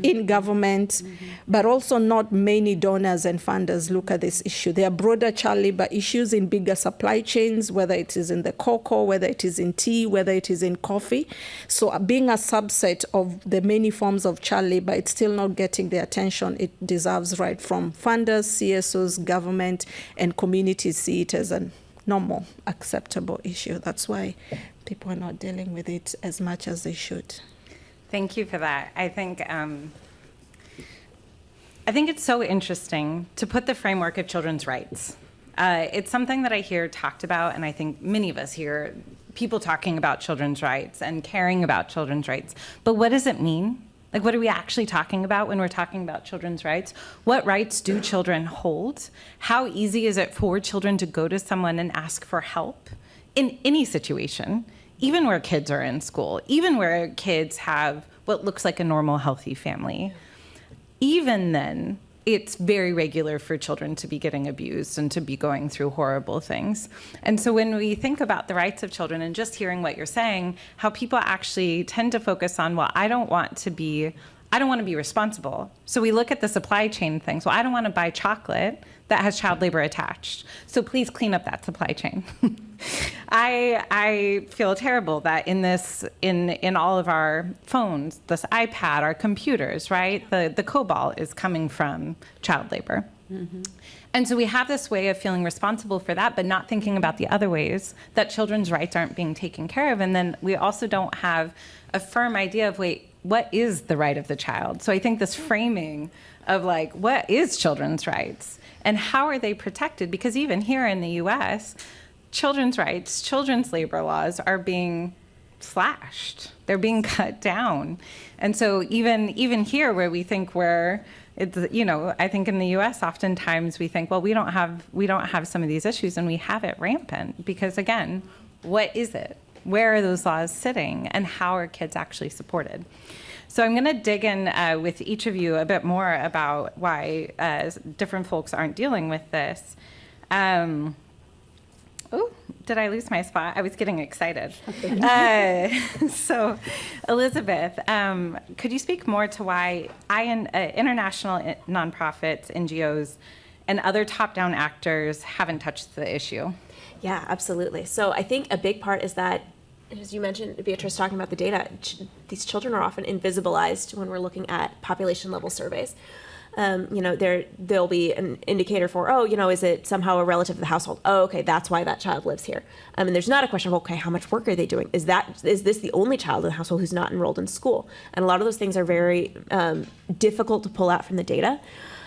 in government, but also not many donors and funders look at this issue. There are broader child labor issues in bigger supply chains, whether it is in the cocoa, whether it is in tea, whether it is in coffee. So being a subset of the many forms of child labor, it's still not getting the attention it deserves, right from funders, CSOs, government, and communities see it as a normal, acceptable issue. That's why people are not dealing with it as much as they should. Thank you for that. I think it's so interesting to put the framework of children's rights. It's something that I hear talked about, and I think many of us hear people talking about children's rights and caring about children's rights. But what does it mean? Like, what are we actually talking about when we're talking about children's rights? What rights do children hold? How easy is it for children to go to someone and ask for help in any situation? Even where kids are in school, even where kids have what looks like a normal, healthy family. Even then, it's very regular for children to be getting abused and to be going through horrible things. And so when we think about the rights of children and just hearing what you're saying, how people actually tend to focus on, well, I don't want to be responsible. So we look at the supply chain things. Well, I don't want to buy chocolate that has child labor attached. So please clean up that supply chain. I feel terrible that in all of our phones, this iPad, our computers, right? The COBOL is coming from child labor. Mm-hmm. And so we have this way of feeling responsible for that, but not thinking about the other ways that children's rights aren't being taken care of. And then we also don't have a firm idea of, wait, what is the right of the child? So I think this framing of like, what is children's rights and how are they protected? Because even here in the US, children's rights, children's labor laws are being slashed. They're being cut down. And so even here where we think I think in the US oftentimes we think, well, we don't have some of these issues, and we have it rampant because, again, what is it? Where are those laws sitting, and how are kids actually supported? So I'm going to dig in with each of you a bit more about why different folks aren't dealing with this. Oh, did I lose my spot? I was getting excited. So, Elizabeth, could you speak more to why international nonprofits, NGOs, and other top-down actors haven't touched the issue? Yeah, absolutely. So I think a big part is that, as you mentioned, Beatrice, talking about the data, these children are often invisibilized when we're looking at population level surveys. There'll be an indicator for, is it somehow a relative of the household? Oh, okay, that's why that child lives here. And there's not a question of, okay, how much work are they doing? Is this the only child in the household who's not enrolled in school? And a lot of those things are very difficult to pull out from the data.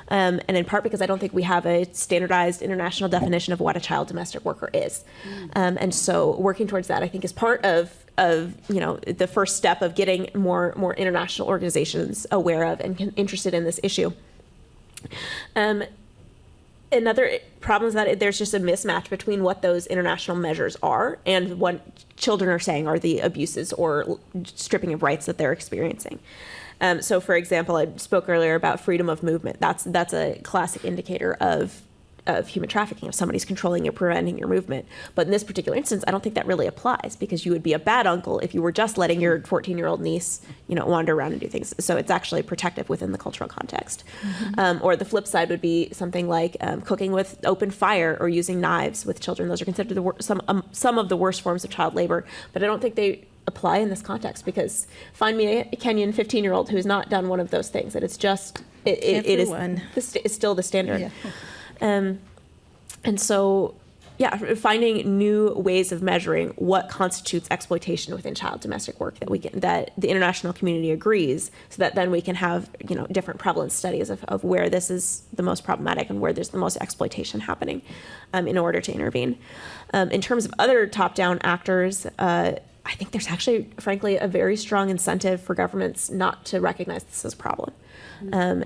And in part because I don't think we have a standardized international definition of what a child domestic worker is. And so working towards that, I think, is part of the first step of getting more international organizations aware of and interested in this issue. Another problem is that there's just a mismatch between what those international measures are and what children are saying are the abuses or stripping of rights that they're experiencing. So, for example, I spoke earlier about freedom of movement. That's a classic indicator of human trafficking, if somebody's controlling or preventing your movement. But in this particular instance, I don't think that really applies, because you would be a bad uncle if you were just letting your 14-year-old niece, wander around and do things. So it's actually protective within the cultural context. Mm-hmm. Or the flip side would be something like cooking with open fire or using knives with children. Those are considered some of the worst forms of child labor, but I don't think they apply in this context, because find me a Kenyan 15-year-old who's not done one of those things, and it's just it's still the standard. Yeah. And so, finding new ways of measuring what constitutes exploitation within child domestic work that the international community agrees, so that then we can have different prevalence studies of where this is the most problematic and where there's the most exploitation happening, in order to intervene. In terms of other top-down actors, I think there's actually, frankly, a very strong incentive for governments not to recognize this as a problem,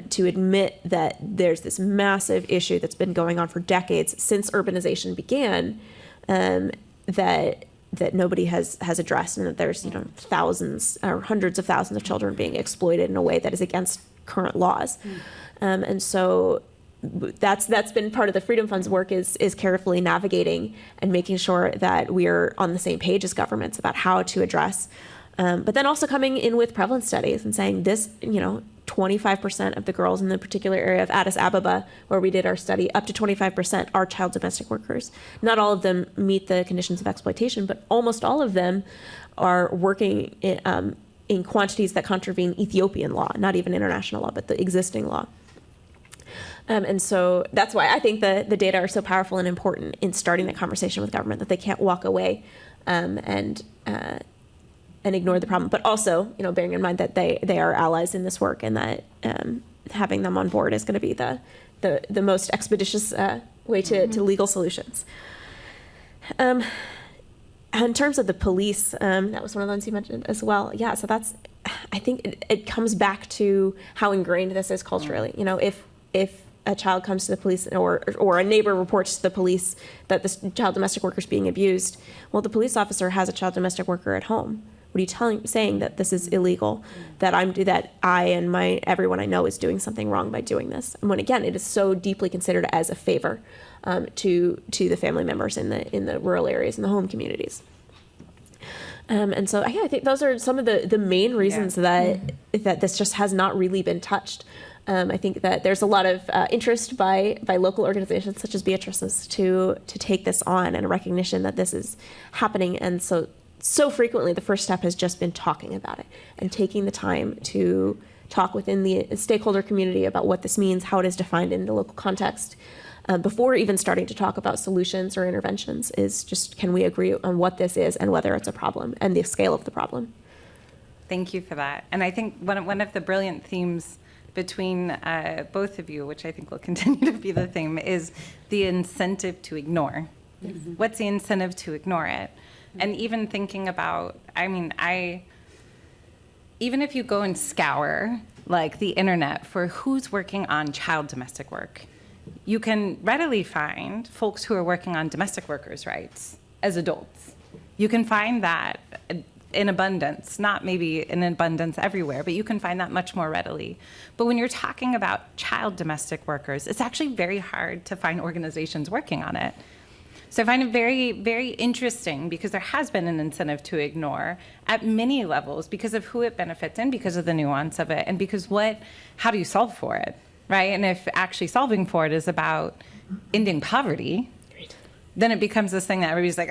to admit that there's this massive issue that's been going on for decades since urbanization began, that that nobody has addressed, and that there's thousands or hundreds of thousands of children being exploited in a way that is against current laws. And so that's been part of the Freedom Fund's work, is carefully navigating and making sure that we're on the same page as governments about how to address, but then also coming in with prevalence studies and saying this, 25% of the girls in the particular area of Addis Ababa, where we did our study, up to 25% are child domestic workers. Not all of them meet the conditions of exploitation, but almost all of them are working in quantities that contravene Ethiopian law, not even international law, but the existing law. And so that's why I think the data are so powerful and important in starting the conversation with government, that they can't walk away and ignore the problem. But also, bearing in mind that they are allies in this work, and that having them on board is going to be the most expeditious way to legal solutions. In terms of the police, that was one of the ones you mentioned as well. Yeah, so I think it comes back to how ingrained this is culturally. If a child comes to the police, or a neighbor reports to the police that this child domestic worker is being abused, well, the police officer has a child domestic worker at home. What are you saying that this is illegal, that I and everyone I know is doing something wrong by doing this? And when, again, it is so deeply considered as a favor to the family members in the rural areas, in the home communities. And so, I think those are some of the main reasons that this just has not really been touched. I think that there's a lot of interest by local organizations such as Beatrice's to take this on, and a recognition that this is happening. And so frequently, the first step has just been talking about it and taking the time to talk within the stakeholder community about what this means, how it is defined in the local context, before even starting to talk about solutions or interventions. Is just, can we agree on what this is and whether it's a problem and the scale of the problem? Thank you for that. And I think one of the brilliant themes between both of you, which I think will continue to be the theme, is the incentive to ignore. Mm-hmm. What's the incentive to ignore it? And even thinking about, even if you go and scour the internet for who's working on child domestic work, you can readily find folks who are working on domestic workers' rights as adults. You can find that in abundance, not maybe in abundance everywhere, but you can find that much more readily. But when you're talking about child domestic workers, it's actually very hard to find organizations working on it. So I find it very, very interesting, because there has been an incentive to ignore at many levels because of who it benefits and because of the nuance of it, and because how do you solve for it, right? And if actually solving for it is about ending poverty, then it becomes this thing that everybody's like,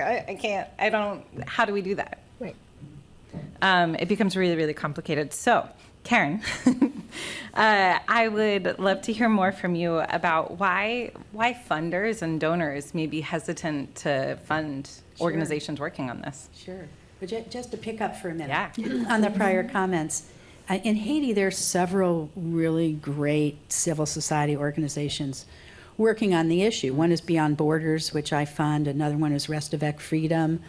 how do we do that? Right. It becomes really, really complicated. So, Karen, I would love to hear more from you about why funders and donors may be hesitant to fund organizations working on this. Sure. But just to pick up for a minute on the prior comments, in Haiti, there are several really great civil society organizations working on the issue. One is Beyond Borders, which I fund. Another one is Restavec Freedom.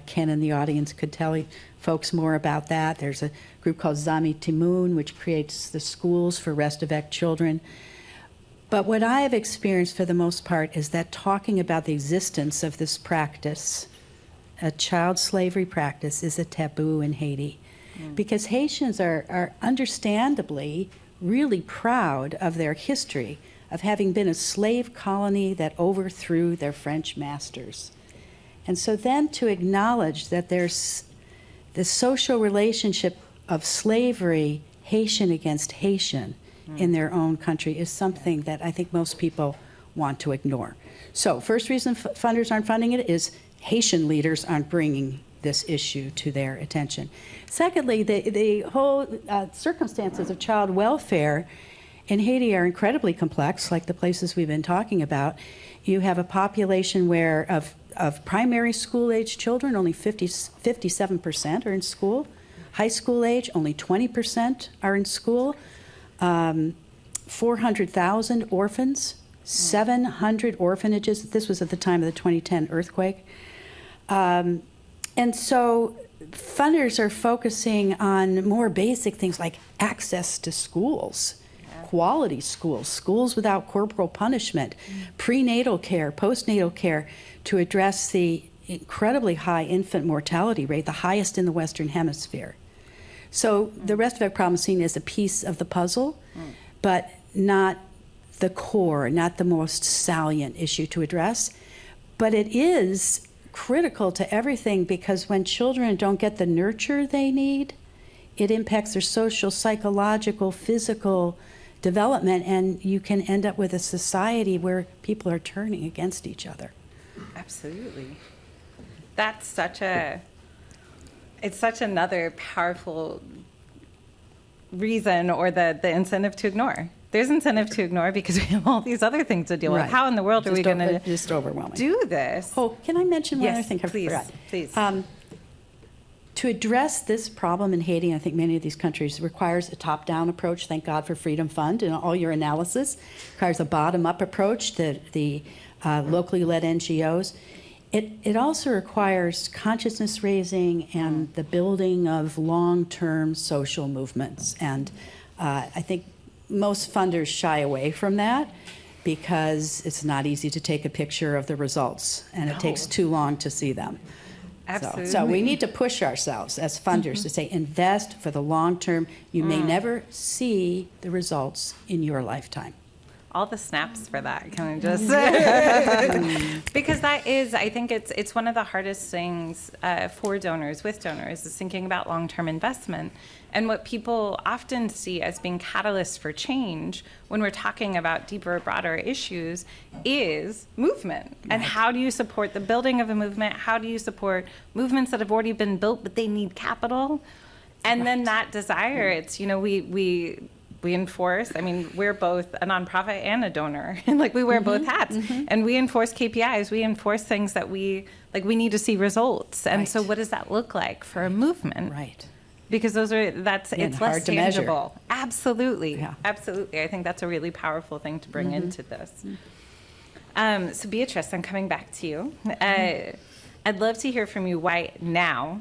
Ken in the audience could tell folks more about that. There's a group called Zami Timoun, which creates the schools for Restavec children. But what I have experienced for the most part is that talking about the existence of this practice, a child slavery practice, is a taboo in Haiti. Because Haitians are understandably really proud of their history of having been a slave colony that overthrew their French masters. And so then to acknowledge that there's the social relationship of slavery, Haitian against Haitian, in their own country is something that I think most people want to ignore. So first reason funders aren't funding it is Haitian leaders aren't bringing this issue to their attention. Secondly, the whole circumstances of child welfare in Haiti are incredibly complex, like the places we've been talking about. You have a population where of primary school age children, only 57% are in school. High school age, only 20% are in school. 400,000 orphans, 700 orphanages. This was at the time of the 2010 earthquake. And so funders are focusing on more basic things like access to schools, quality schools, schools without corporal punishment, prenatal care, postnatal care, to address the incredibly high infant mortality rate, the highest in the Western Hemisphere. So the rest of our problem is seen as a piece of the puzzle, but not the core, not the most salient issue to address. But it is critical to everything, because when children don't get the nurture they need, it impacts their social, psychological, physical development, and you can end up with a society where people are turning against each other. Absolutely. That's it's such another powerful reason, or the incentive to ignore. There's incentive to ignore because we have all these other things to deal with. Right. How in the world are we going to just overwhelming. do this? Oh, can I mention one Yes, other thing? I please, forgot. please. To address this problem in Haiti, I think many of these countries, requires a top-down approach. Thank God for Freedom Fund and all your analysis. Requires a bottom-up approach, the locally led NGOs. It also requires consciousness raising and the building of long-term social movements. And I think most funders shy away from that because it's not easy to take a picture of the results, and it takes too long to see them. Absolutely. So we need to push ourselves as funders to say, invest for the long term. You may never see the results in your lifetime. All the snaps for that, can I just because that is, I think it's one of the hardest things for donors, with donors, is thinking about long-term investment. And what people often see as being catalysts for change when we're talking about deeper, broader issues is movement. And how do you support the building of a movement? How do you support movements that have already been built, but they need capital? And then that desire, it's, we enforce, I mean, we're both a nonprofit and a donor, and like we wear both hats, and we enforce KPIs, we enforce things that we need to see results. And so what does that look like for a movement? Right. Because it's less hard to measure. tangible. Absolutely. Yeah. Absolutely. I think that's a really powerful thing to bring into this. So Beatrice, I'm coming back to you. I'd love to hear from you why now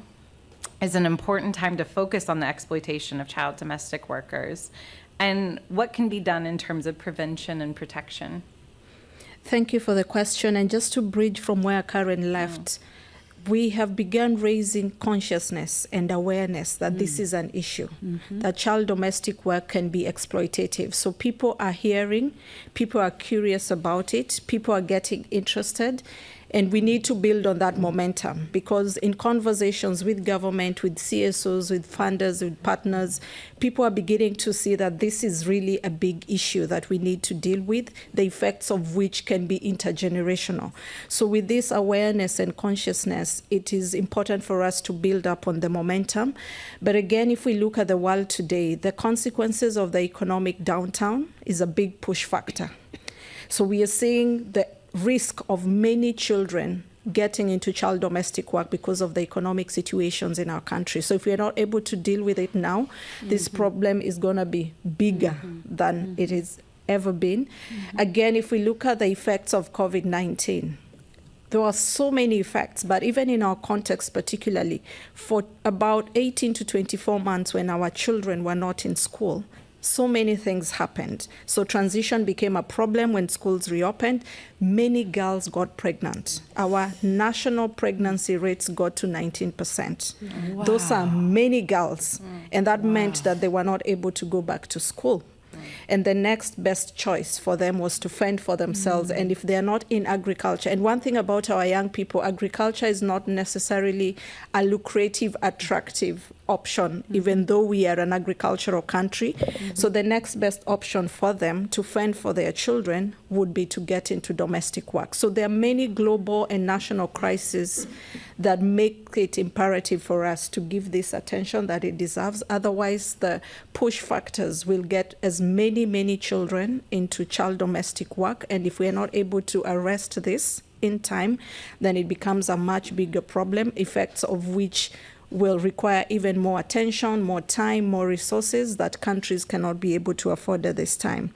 is an important time to focus on the exploitation of child domestic workers, and what can be done in terms of prevention and protection. Thank you for the question. And just to bridge from where Karen left, we have begun raising consciousness and awareness that this is an issue, that child domestic work can be exploitative. So people are hearing, people are curious about it, people are getting interested. And we need to build on that momentum, because in conversations with government, with CSOs, with funders, with partners, people are beginning to see that this is really a big issue that we need to deal with, the effects of which can be intergenerational. So with this awareness and consciousness, it is important for us to build up on the momentum. But again, if we look at the world today, the consequences of the economic downturn is a big push factor. So we are seeing the risk of many children getting into child domestic work because of the economic situations in our country. So if we are not able to deal with it now, this problem is going to be bigger than it has ever been. Again, if we look at the effects of COVID-19, there are so many effects, but even in our context particularly, for about 18 to 24 months when our children were not in school, so many things happened. So transition became a problem when schools reopened. Many girls got pregnant. Our national pregnancy rates got to 19%. Wow. Those are many girls. And that meant that they were not able to go back to school. And the next best choice for them was to fend for themselves. And if they're not in agriculture, and one thing about our young people, agriculture is not necessarily a lucrative, attractive option, even though we are an agricultural country. So the next best option for them to fend for their children would be to get into domestic work. So there are many global and national crises that make it imperative for us to give this attention that it deserves. Otherwise, the push factors will get as many children into child domestic work. And if we are not able to arrest this in time, then it becomes a much bigger problem, effects of which will require even more attention, more time, more resources that countries cannot be able to afford at this time.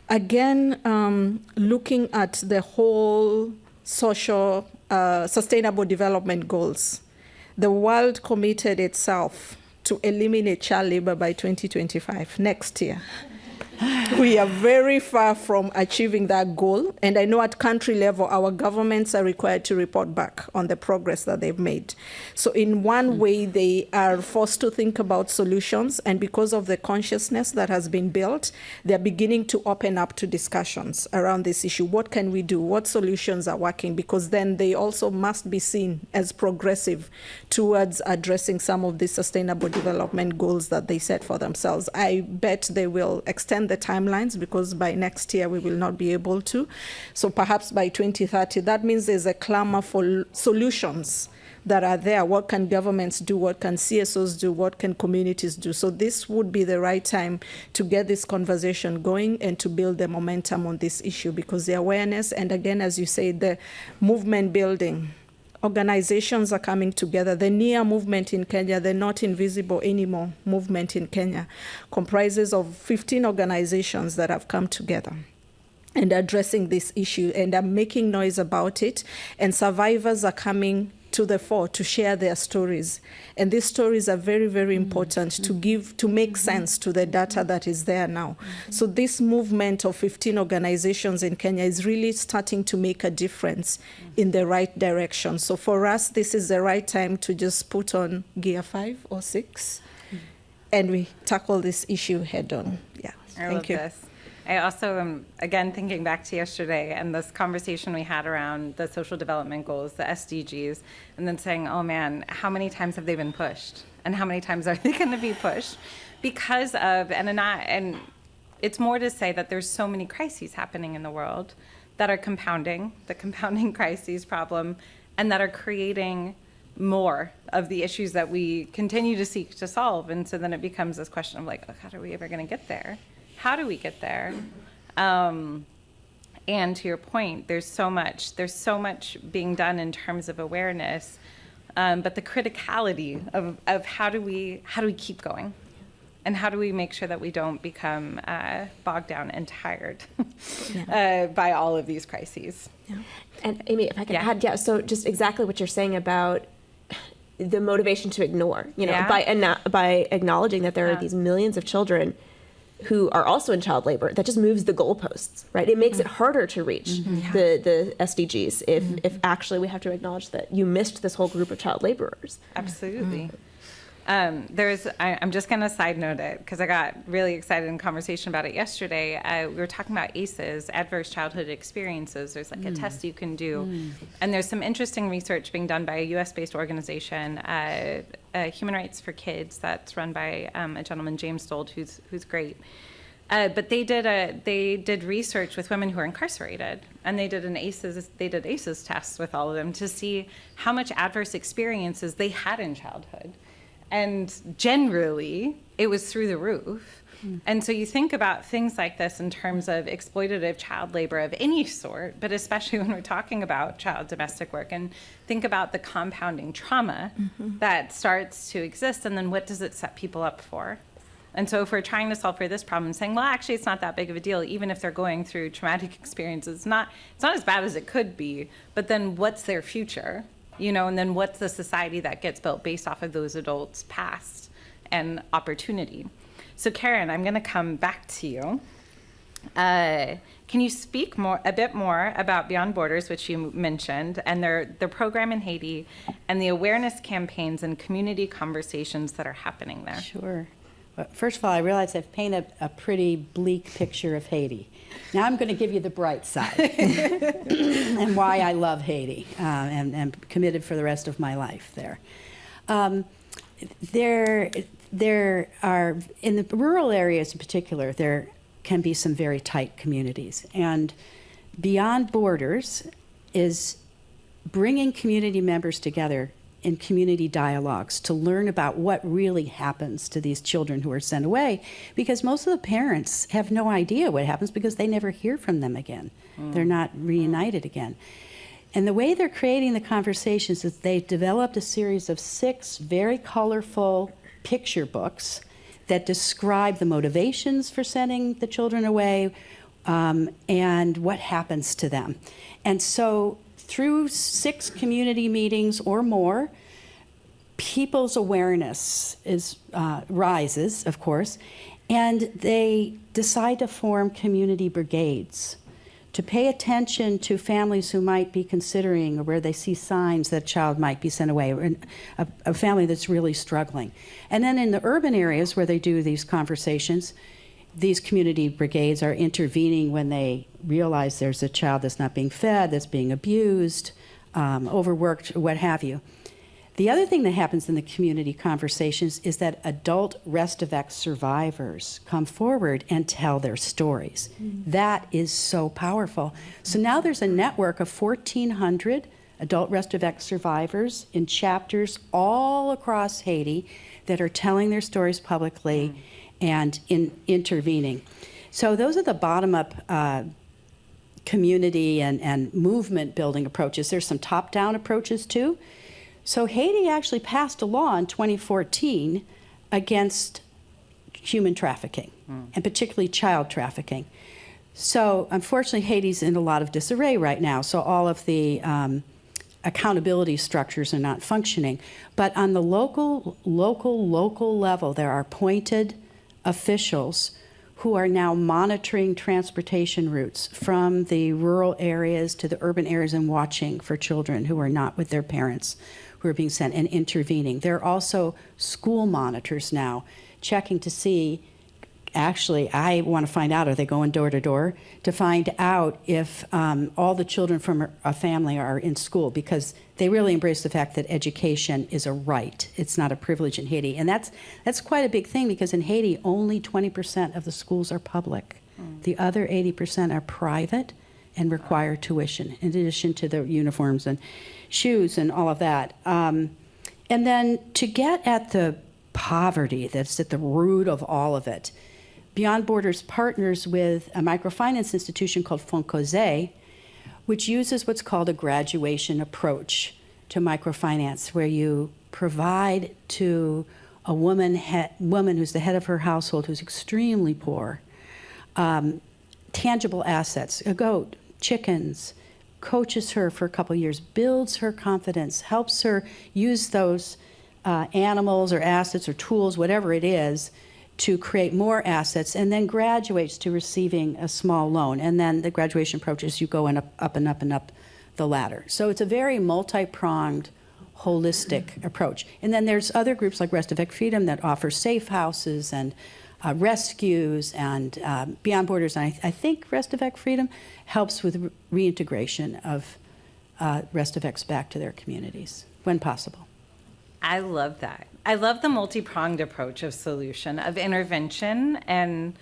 Again, looking at the whole social sustainable development goals, the world committed itself to eliminate child labor by 2025, next year. We are very far from achieving that goal. And I know at country level, our governments are required to report back on the progress that they've made. So in one way, they are forced to think about solutions. And because of the consciousness that has been built, they're beginning to open up to discussions around this issue. What can we do? What solutions are working? Because then they also must be seen as progressive towards addressing some of the sustainable development goals that they set for themselves. I bet they will extend the timelines, because by next year we will not be able to. So perhaps by 2030, that means there's a clamor for solutions that are there. What can governments do? What can CSOs do? What can communities do? So this would be the right time to get this conversation going and to build the momentum on this issue, because the awareness, and again, as you say, the movement building, organizations are coming together. The NIA movement in Kenya, the Not Invisible Anymore movement in Kenya, comprises of 15 organizations that have come together and addressing this issue and are making noise about it. And survivors are coming to the fore to share their stories. And these stories are very, very important to make sense to the data that is there now. So this movement of 15 organizations in Kenya is really starting to make a difference in the right direction. So for us, this is the right time to just put on gear 5 or 6 and we tackle this issue head on. Yeah, thank you. This. I also am, again, thinking back to yesterday and this conversation we had around the social development goals, the SDGs, and then saying, oh man, how many times have they been pushed? And how many times are they going to be pushed? Because of, and it's more to say that there's so many crises happening in the world that are compounding, the compounding crises problem, and that are creating more of the issues that we continue to seek to solve. And so then it becomes this question of like, oh, how are we ever going to get there? How do we get there? And to your point, there's so much being done in terms of awareness, but the criticality of how do we keep going, and how do we make sure that we don't become bogged down and tired by all of these crises. Yeah. And Amy, if I could add, so just exactly what you're saying about the motivation to ignore, by acknowledging that there are these millions of children who are also in child labor, that just moves the goalposts, right? It makes it harder to reach the SDGs if actually we have to acknowledge that you missed this whole group of child laborers. Absolutely. I'm just going to side note it because I got really excited in conversation about it yesterday. We were talking about ACEs, adverse childhood experiences. There's like a test you can do. And there's some interesting research being done by a US-based organization, Human Rights for Kids, that's run by a gentleman, James Stold, who's great. But they did research with women who are incarcerated, and they did ACEs tests with all of them to see how much adverse experiences they had in childhood. And generally, it was through the roof. And so you think about things like this in terms of exploitative child labor of any sort, but especially when we're talking about child domestic work, and think about the compounding trauma that starts to exist, and then what does it set people up for? And so if we're trying to solve for this problem, saying, well, actually, it's not that big of a deal, even if they're going through traumatic experiences, it's not as bad as it could be, but then what's their future? And then what's the society that gets built based off of those adults' past and opportunity? So Karen, I'm going to come back to you. Can you speak a bit more about Beyond Borders, which you mentioned, and their program in Haiti, and the awareness campaigns and community conversations that are happening there? Sure. Well, first of all, I realize I've painted a pretty bleak picture of Haiti. Now I'm going to give you the bright side and why I love Haiti and am committed for the rest of my life there. There are, in the rural areas in particular, there can be some very tight communities. And Beyond Borders is bringing community members together in community dialogues to learn about what really happens to these children who are sent away, because most of the parents have no idea what happens because they never hear from them again. They're not reunited again. And the way they're creating the conversations is they've developed a series of 6 very colorful picture books that describe the motivations for sending the children away and what happens to them. And so through 6 community meetings or more, people's awareness rises, of course, And they decide to form community brigades to pay attention to families who might be considering, or where they see signs that a child might be sent away, or a family that's really struggling. And then in the urban areas where they do these conversations, these community brigades are intervening when they realize there's a child that's not being fed, that's being abused, overworked, what have you. The other thing that happens in the community conversations is that adult Restovac survivors come forward and tell their stories. That is so powerful. So now there's a network of 1,400 adult Restovac survivors in chapters all across Haiti that are telling their stories publicly and intervening. So those are the bottom-up community and movement building approaches. There's some top-down approaches too. So Haiti actually passed a law in 2014 against human trafficking, and particularly child trafficking. So unfortunately, Haiti's in a lot of disarray right now, so all of the accountability structures are not functioning. But on the local level, there are appointed officials who are now monitoring transportation routes from the rural areas to the urban areas and watching for children who are not with their parents, who are being sent, and intervening. There are also school monitors now checking to see, actually, I want to find out, are they going door to door to find out if all the children from a family are in school, because they really embrace the fact that education is a right. It's not a privilege in Haiti. And that's quite a big thing, because in Haiti, only 20% of the schools are public. The other 80% are private and require tuition, in addition to the uniforms and shoes and all of that. And then to get at the poverty that's at the root of all of it, Beyond Borders partners with a microfinance institution called Fonds, which uses what's called a graduation approach to microfinance, where you provide to a woman who's the head of her household, who's extremely poor, tangible assets, a goat, chickens, coaches her for a couple of years, builds her confidence, helps her use those animals or assets or tools, whatever it is, to create more assets, and then graduates to receiving a small loan. And then the graduation approach is you go up and up and up the ladder. So it's a very multi-pronged, holistic approach. And then there's other groups like Restovac Freedom that offer safe houses and rescues, and Beyond Borders, and I think Restovac Freedom helps with reintegration of Restovacs back to their communities when possible. I love that. I love the multi-pronged approach of solution, of intervention, and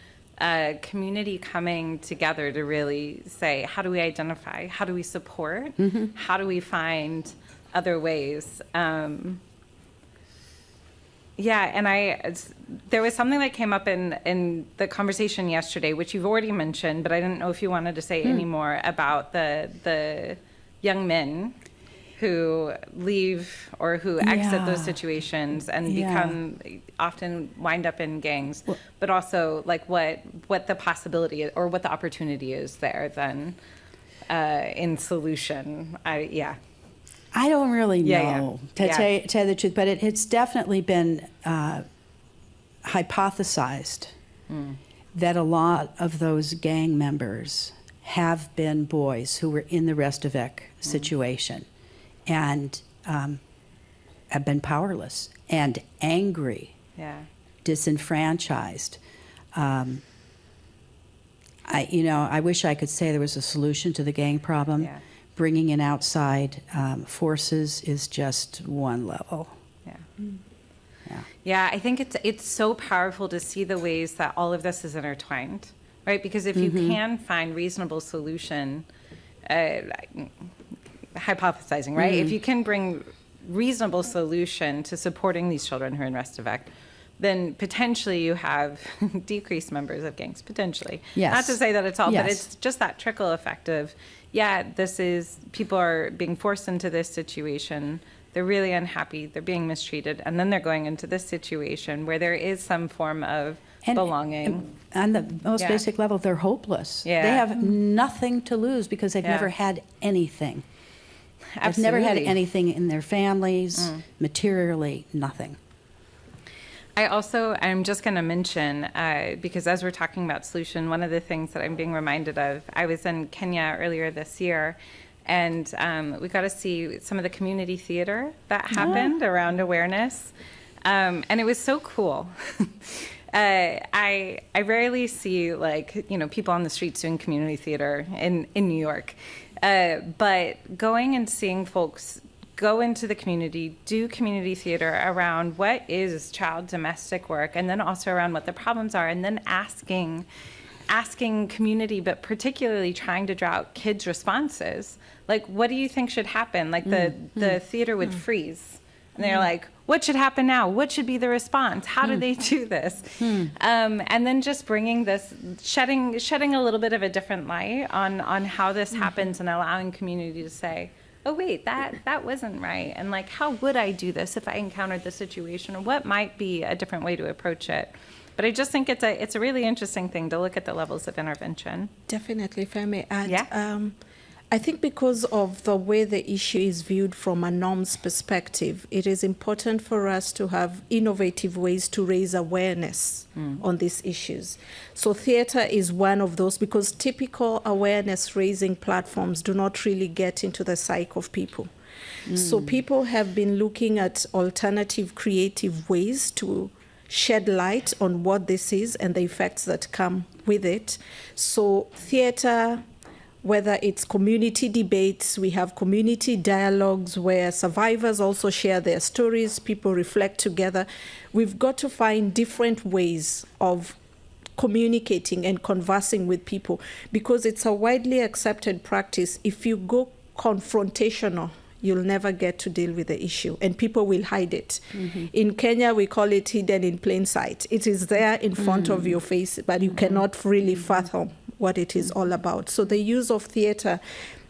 community coming together to really say, how do we identify? How do we support? How do we find other ways? Yeah, and there was something that came up in the conversation yesterday, which you've already mentioned, but I didn't know if you wanted to say any more about the young men who leave or who exit those situations and often wind up in gangs, but also like what the possibility is, or what the opportunity is there then in solution. I don't really know, to tell you the truth, but it's definitely been hypothesized that a lot of those gang members have been boys who were in the Restovac situation and have been powerless and angry, disenfranchised. I wish I could say there was a solution to the gang problem. Yeah. Bringing in outside forces is just one level. Yeah, I think it's so powerful to see the ways that all of this is intertwined, right? Because if you can find reasonable solution, hypothesizing, right? If you can bring reasonable solution to supporting these children who are in Restovac, then potentially you have decreased members of gangs, potentially. Yes. Not to say that it's all, Yes. but it's just that trickle effect of, people are being forced into this situation. They're really unhappy. They're being mistreated. And then they're going into this situation where there is some form of belonging. On the most basic level, they're hopeless. Yeah. They have nothing to lose because they've never had anything. Absolutely. They've never had anything in their families, materially, nothing. I'm just going to mention, because as we're talking about solution, one of the things that I'm being reminded of, I was in Kenya earlier this year, and we got to see some of the community theater that happened around awareness. And it was so cool. I rarely see people on the streets doing community theater in New York. But going and seeing folks go into the community, do community theater around what is child domestic work, and then also around what the problems are, and then asking community, but particularly trying to draw out kids' responses. Like, what do you think should happen? Like the theater would freeze. And they're like, what should happen now? What should be the response? How do they do this? And then just bringing this, shedding a little bit of a different light on how this happens, and allowing community to say, oh, wait, that wasn't right. And like, how would I do this if I encountered this situation? Or what might be a different way to approach it? But I just think it's a really interesting thing to look at the levels of intervention. Definitely, if I may add. Yeah. I think because of the way the issue is viewed from a norms perspective, it is important for us to have innovative ways to raise awareness on these issues. So theater is one of those, because typical awareness raising platforms do not really get into the psyche of people. So people have been looking at alternative creative ways to shed light on what this is and the effects that come with it. So theater, whether it's community debates, we have community dialogues where survivors also share their stories, people reflect together. We've got to find different ways of communicating and conversing with people, because it's a widely accepted practice. If you go confrontational, you'll never get to deal with the issue, and people will hide it. In Kenya, we call it hidden in plain sight. It is there in front of your face, but you cannot really fathom what it is all about. So the use of theater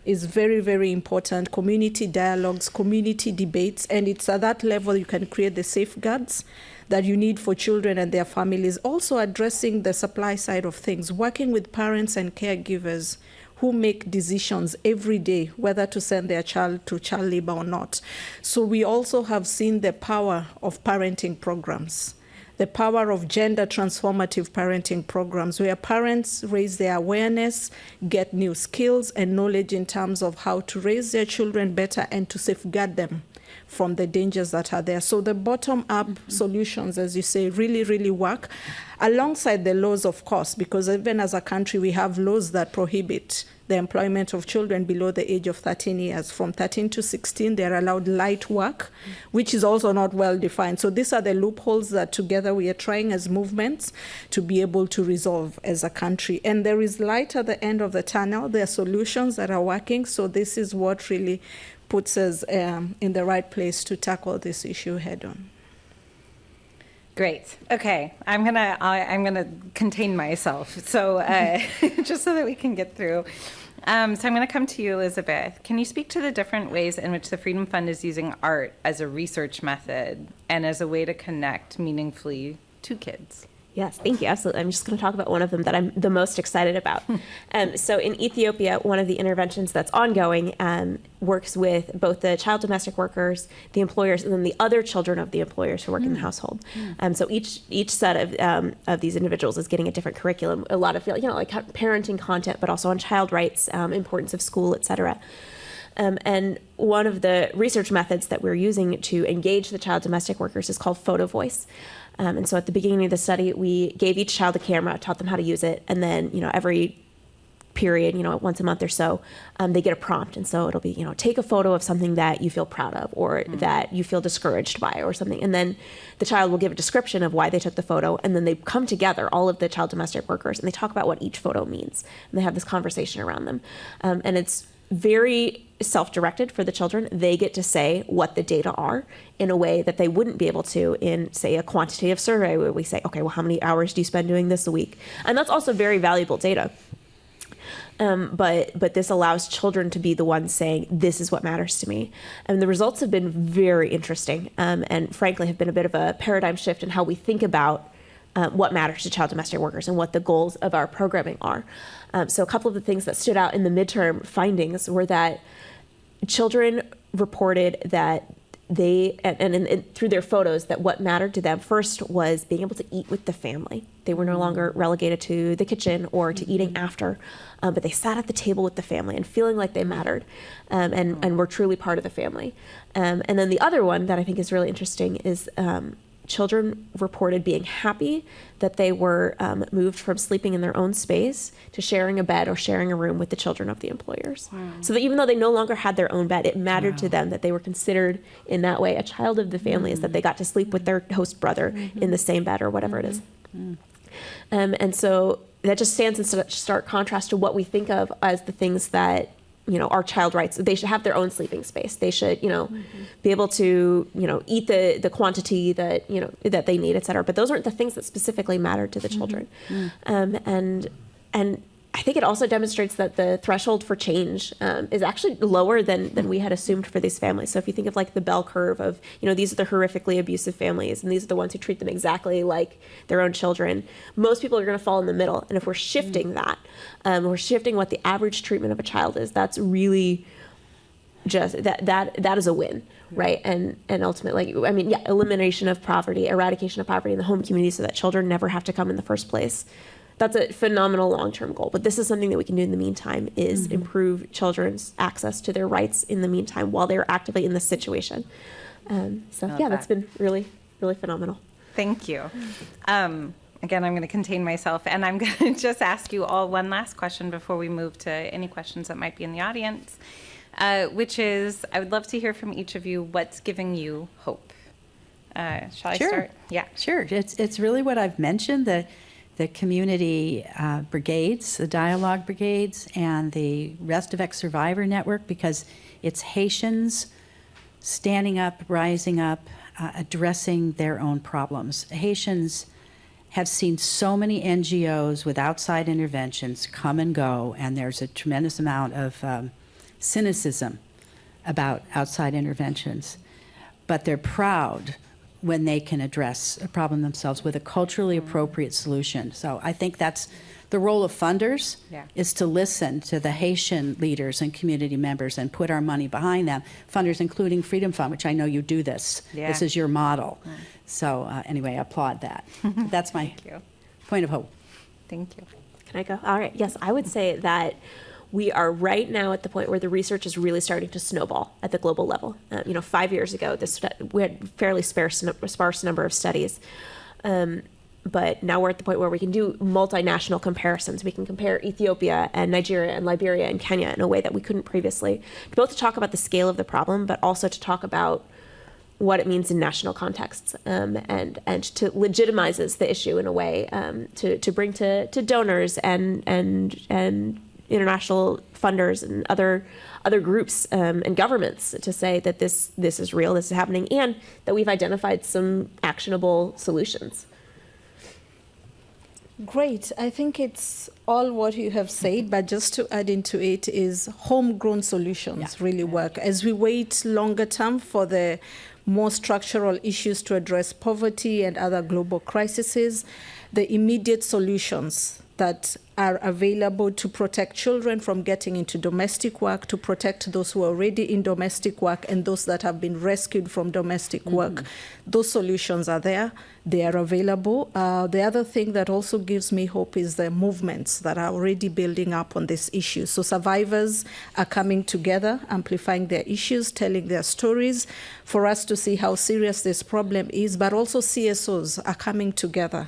is very, very important. Community dialogues, community debates, and it's at that level you can create the safeguards that you need for children and their families. Also addressing the supply side of things, working with parents and caregivers who make decisions every day whether to send their child to child labor or not. So we also have seen the power of parenting programs, the power of gender transformative parenting programs, where parents raise their awareness, get new skills and knowledge in terms of how to raise their children better and to safeguard them from the dangers that are there. So the bottom-up solutions, as you say, really, really work, alongside the laws, of course, because even as a country, we have laws that prohibit the employment of children below the age of 13 years. From 13 to 16, they're allowed light work, which is also not well defined. So these are the loopholes that together we are trying as movements to be able to resolve as a country. And there is light at the end of the tunnel. There are solutions that are working. So this is what really puts us in the right place to tackle this issue head on. Great. Okay, I'm gonna contain myself. So just so that we can get through. So I'm gonna come to you, Elizabeth. Can you speak to the different ways in which the Freedom Fund is using art as a research method and as a way to connect meaningfully to kids? Yes, thank you. Absolutely. I'm just going to talk about one of them that I'm the most excited about. So in Ethiopia, one of the interventions that's ongoing works with both the child domestic workers, the employers, and then the other children of the employers who work in the household. So each set of these individuals is getting a different curriculum, a lot of like parenting content, but also on child rights, importance of school, et cetera. And one of the research methods that we're using to engage the child domestic workers is called photo voice. And so at the beginning of the study, we gave each child a camera, taught them how to use it, and then, every period, once a month or so, they get a prompt. And so it'll be, take a photo of something that you feel proud of or that you feel discouraged by or something. And then the child will give a description of why they took the photo. And then they come together, all of the child domestic workers, and they talk about what each photo means. And they have this conversation around them. And it's very self-directed for the children. They get to say what the data are in a way that they wouldn't be able to in, say, a quantitative survey where we say, okay, well, how many hours do you spend doing this a week? And that's also very valuable data. But this allows children to be the ones saying, this is what matters to me. And the results have been very interesting and frankly have been a bit of a paradigm shift in how we think about what matters to child domestic workers and what the goals of our programming are. So a couple of the things that stood out in the midterm findings were that children reported that through their photos, that what mattered to them first was being able to eat with the family. They were no longer relegated to the kitchen or to eating after, but they sat at the table with the family and feeling like they mattered, and were truly part of the family. And then the other one that I think is really interesting is children reported being happy that they were moved from sleeping in their own space to sharing a bed or sharing a room with the children of the employers. Wow. So that even though they no longer had their own bed, it mattered to them that they were considered in that way a child of the family, is that they got to sleep with their host brother in the same bed or whatever it is. And so that just stands in such stark contrast to what we think of as the things that, are child rights. They should have their own sleeping space. They should, be able to, eat the quantity that, that they need, et cetera. But those aren't the things that specifically matter to the children. And I think it also demonstrates that the threshold for change is actually lower than we had assumed for these families. So if you think of like the bell curve of, these are the horrifically abusive families, and these are the ones who treat them exactly like their own children, most people are going to fall in the middle. And if we're shifting that, we're shifting what the average treatment of a child is, that's really just, that is a win, right? And ultimately, elimination of poverty, eradication of poverty in the home community so that children never have to come in the first place. That's a phenomenal long-term goal, but this is something that we can do in the meantime, is improve children's access to their rights in the meantime while they're actively in this situation. That's been really, really phenomenal. Thank you. Again, I'm going to contain myself, and I'm going to just ask you all one last question before we move to any questions that might be in the audience, which is, I would love to hear from each of you what's giving you hope. Shall I start? Yeah. Sure. It's really what I've mentioned, the community brigades, the dialogue brigades, and the Rest of X Survivor Network, because it's Haitians standing up, rising up, addressing their own problems. Haitians have seen so many NGOs with outside interventions come and go, and there's a tremendous amount of cynicism about outside interventions. But they're proud when they can address a problem themselves with a culturally appropriate solution. So I think that's the role of funders, is to listen to the Haitian leaders and community members and put our money behind them. Funders, including Freedom Fund, which I know you do this. Yeah. This is your model. So anyway, I applaud that. That's my point of hope. Thank you. Can I go? All right. Yes, I would say that we are right now at the point where the research is really starting to snowball at the global level. 5 years ago, we had fairly sparse number of studies. But now we're at the point where we can do multinational comparisons. We can compare Ethiopia and Nigeria and Liberia and Kenya in a way that we couldn't previously, both to talk about the scale of the problem, but also to talk about what it means in national contexts, and to legitimizes the issue in a way, to bring to donors and international funders and other groups and governments to say that this is real, this is happening, and that we've identified some actionable solutions. Great. I think it's all what you have said, but just to add into it is homegrown solutions really work. As we wait longer term for the more structural issues to address poverty and other global crises, the immediate solutions that are available to protect children from getting into domestic work, to protect those who are already in domestic work and those that have been rescued from domestic work. Those solutions are there. They are available. The other thing that also gives me hope is the movements that are already building up on this issue. So survivors are coming together, amplifying their issues, telling their stories for us to see how serious this problem is, but also CSOs are coming together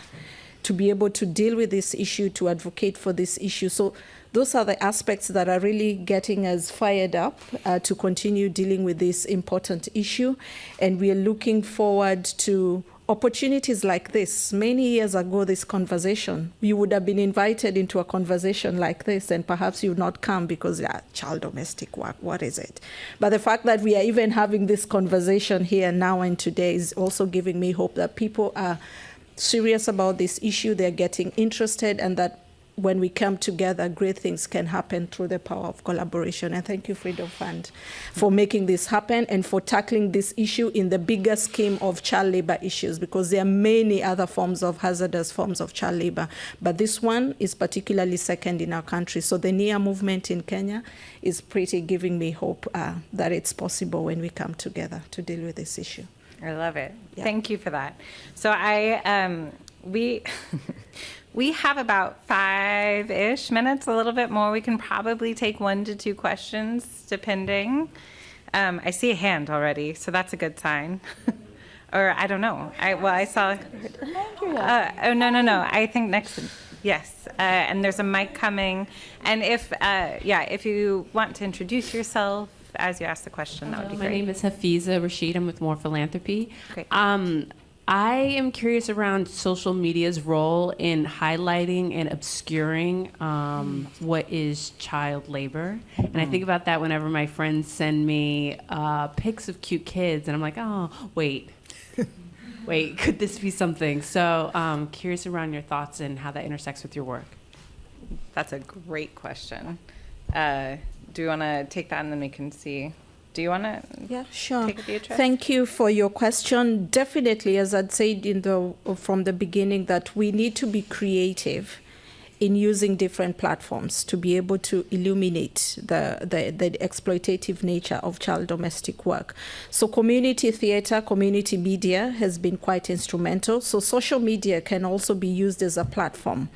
to be able to deal with this issue, to advocate for this issue. So those are the aspects that are really getting us fired up to continue dealing with this important issue. And we are looking forward to opportunities like this. Many years ago, this conversation, you would have been invited into a conversation like this, and perhaps you would not come because child domestic work, what is it? But the fact that we are even having this conversation here now and today is also giving me hope that people are serious about this issue, they're getting interested, and that when we come together, great things can happen through the power of collaboration. And thank you, Freedom Fund, for making this happen and for tackling this issue in the bigger scheme of child labor issues, because there are many other forms of hazardous forms of child labor. But this one is particularly second in our country. So the NIA movement in Kenya is pretty giving me hope that it's possible when we come together to deal with this issue. I love it. Yeah. Thank you for that. So we have about 5-ish minutes, a little bit more. We can probably take 1 to 2 questions, depending. I see a hand already, so that's a good sign. Or I don't know. I saw. Oh no. I think next. Yes, and there's a mic coming. And if you want to introduce yourself as you ask the question, that would be great. My name is Hafiza Rashid. I'm with More Philanthropy. Great. I am curious around social media's role in highlighting and obscuring what is child labor. And I think about that whenever my friends send me pics of cute kids, and I'm like, oh, wait, could this be something? So curious around your thoughts and how that intersects with your work. That's a great question. Do you want to take that and then we can see? Do you want to? Yeah, sure. Take it, Beatrice? Thank you for your question. Definitely, as I'd said from the beginning, that we need to be creative in using different platforms to be able to illuminate the exploitative nature of child domestic work. So community theater, community media has been quite instrumental. So social media can also be used as a platform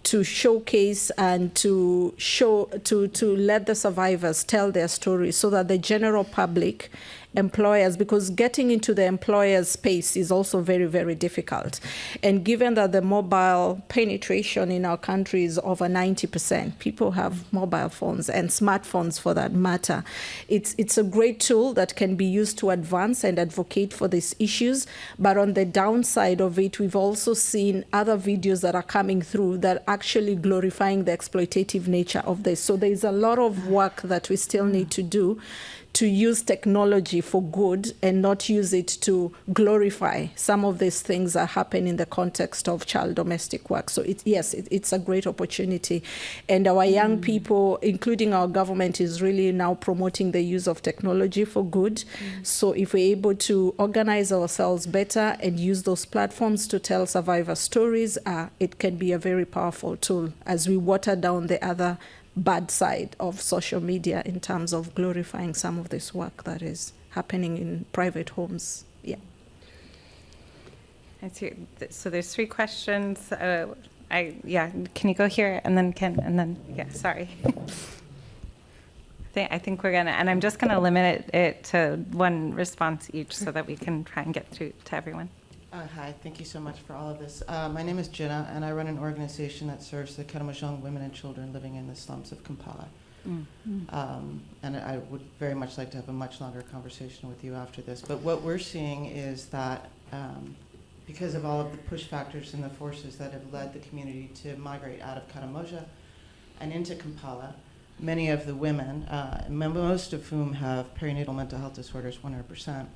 to showcase and to let the survivors tell their stories, so that the general public, employers, because getting into the employer's space is also very, very difficult. And given that the mobile penetration in our country is over 90%, people have mobile phones and smartphones for that matter. It's a great tool that can be used to advance and advocate for these issues. But on the downside of it, we've also seen other videos that are coming through that are actually glorifying the exploitative nature of this. So there's a lot of work that we still need to do to use technology for good and not use it to glorify some of these things that happen in the context of child domestic work. So it's a great opportunity. And our young people, including our government, is really now promoting the use of technology for good. So if we're able to organize ourselves better and use those platforms to tell survivor stories, it can be a very powerful tool as we water down the other bad side of social media in terms of glorifying some of this work that is happening in private homes. Yeah. I see. So there's 3 questions. Can you go here and then sorry. I think we're gonna, and I'm just gonna limit it to 1 response each so that we can try and get through to everyone. Hi, thank you so much for all of this. My name is Jinnah, and I run an organization that serves the Karamojong women and children living in the slums of Kampala. And I would very much like to have a much longer conversation with you after this. But what we're seeing is that because of all of the push factors and the forces that have led the community to migrate out of Karamoja and into Kampala, many of the women, most of whom have perinatal mental health disorders, 100%,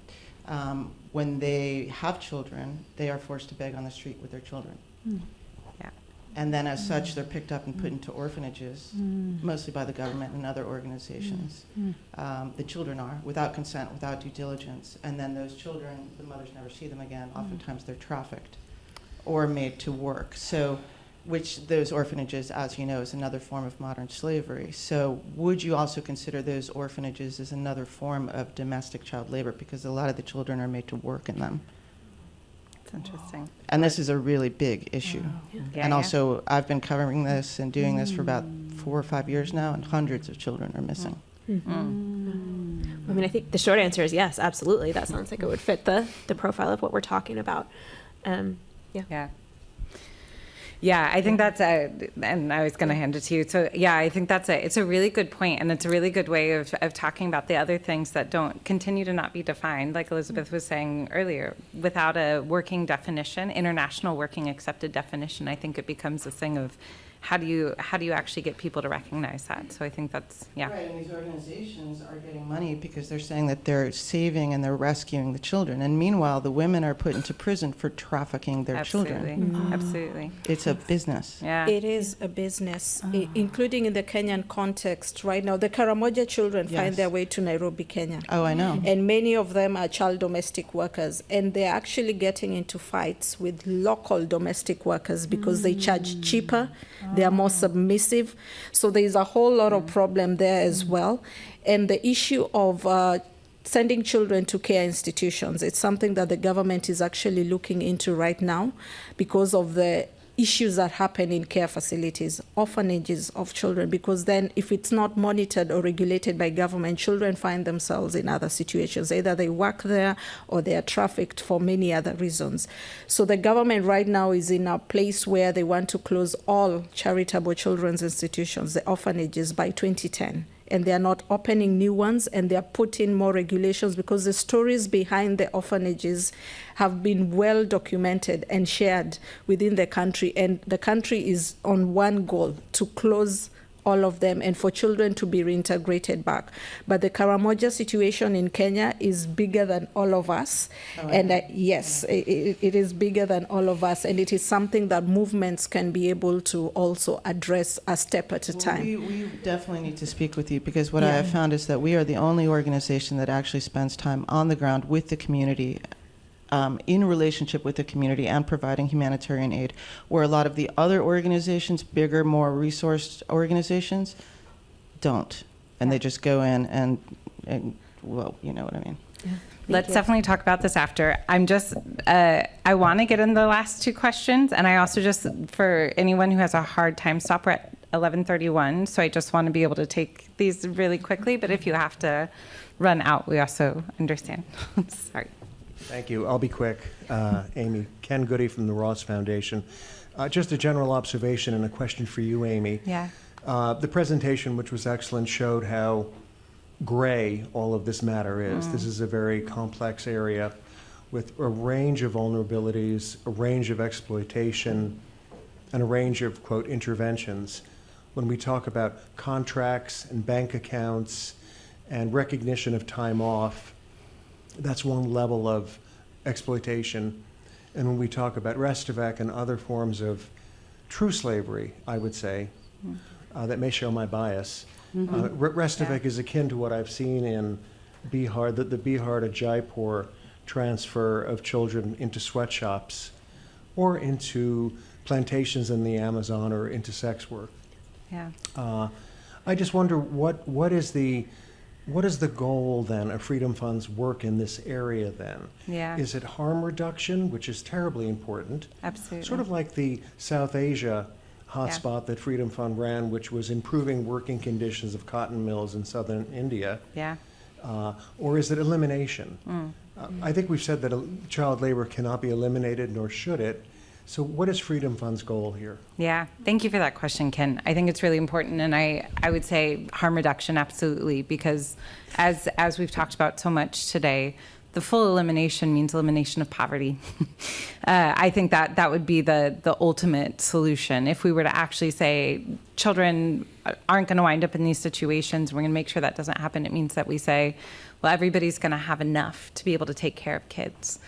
when they have children, they are forced to beg on the street with their children. Yeah. And then as such, they're picked up and put into orphanages, mostly by the government and other organizations. The children are, without consent, without due diligence. And then those children, the mothers never see them again. Oftentimes they're trafficked or made to work. So, which those orphanages, as you know, is another form of modern slavery. So would you also consider those orphanages as another form of domestic child labor? Because a lot of the children are made to work in them. That's interesting. And this is a really big issue. And also, I've been covering this and doing this for about 4 or 5 years now, and hundreds of children are missing. I mean, I think the short answer is yes, absolutely. That sounds like it would fit the profile of what we're talking about. Yeah, I think that's and I was going to hand it to you. So yeah, I think it's a really good point, and it's a really good way of talking about the other things that don't continue to not be defined, like Elizabeth was saying earlier. Without a working definition, international working accepted definition, I think it becomes a thing of how do you actually get people to recognize that? So I think that's, yeah. Right, and these organizations are getting money because they're saying that they're saving and they're rescuing the children. And meanwhile, the women are put into prison for trafficking their children. Absolutely. It's a business. Yeah. It is a business, including in the Kenyan context right now. The Karamoja children find Yes. their way to Nairobi, Kenya. Oh, I know. And many of them are child domestic workers, and they're actually getting into fights with local domestic workers because they charge cheaper, they are more submissive. So there's a whole lot of problem there as well. And the issue of sending children to care institutions, it's something that the government is actually looking into right now because of the issues that happen in care facilities, orphanages of children, because then if it's not monitored or regulated by government, children find themselves in other situations. Either they work there or they are trafficked for many other reasons. So the government right now is in a place where they want to close all charitable children's institutions, the orphanages, by 2010. And they are not opening new ones, and they are putting more regulations because the stories behind the orphanages have been well documented and shared within the country. And the country is on one goal: to close all of them and for children to be reintegrated back. But the Karamoja situation in Kenya is bigger than all of us. And yes, it is bigger than all of us. And it is something that movements can be able to also address a step at a time. We definitely need to speak with you because what I have found is that we are the only organization that actually spends time on the ground with the community, in relationship with the community and providing humanitarian aid, where a lot of the other organizations, bigger, more resourced organizations, don't. And they just go in and well, you know what I mean. Let's definitely talk about this after. I'm just, I want to get in the last two questions. And I also just, for anyone who has a hard time, stop, we're at 11:31. So I just want to be able to take these really quickly. But if you have to run out, we also understand. Sorry. Thank you. I'll be quick. Amy, Ken Goody from the Ross Foundation. Just a general observation and a question for you, Amy. Yeah. The presentation, which was excellent, showed how gray all of this matter is. This is a very complex area with a range of vulnerabilities, a range of exploitation, and a range of, quote, interventions. When we talk about contracts and bank accounts and recognition of time off, that's one level of exploitation. And when we talk about Restavek and other forms of true slavery, I would say, that may show my bias. Restavek is akin to what I've seen in Bihar, the Bihar to Jaipur transfer of children into sweatshops or into plantations in the Amazon or into sex work. Yeah. I just wonder what is the goal then of Freedom Fund's work in this area then? Yeah. Is it harm reduction, which is terribly important? Absolutely. Sort of like the South Asia hotspot that Freedom Fund ran, which was improving working conditions of cotton mills in southern India. Yeah. Or is it elimination? I think we've said that child labor cannot be eliminated, nor should it. So what is Freedom Fund's goal here? Yeah, thank you for that question, Ken. I think it's really important, and I would say harm reduction, absolutely, because as we've talked about so much today, the full elimination means elimination of poverty. I think that would be the ultimate solution. If we were to actually say children aren't going to wind up in these situations, we're going to make sure that doesn't happen. It means that we say, well, everybody's going to have enough to be able to take care of kids.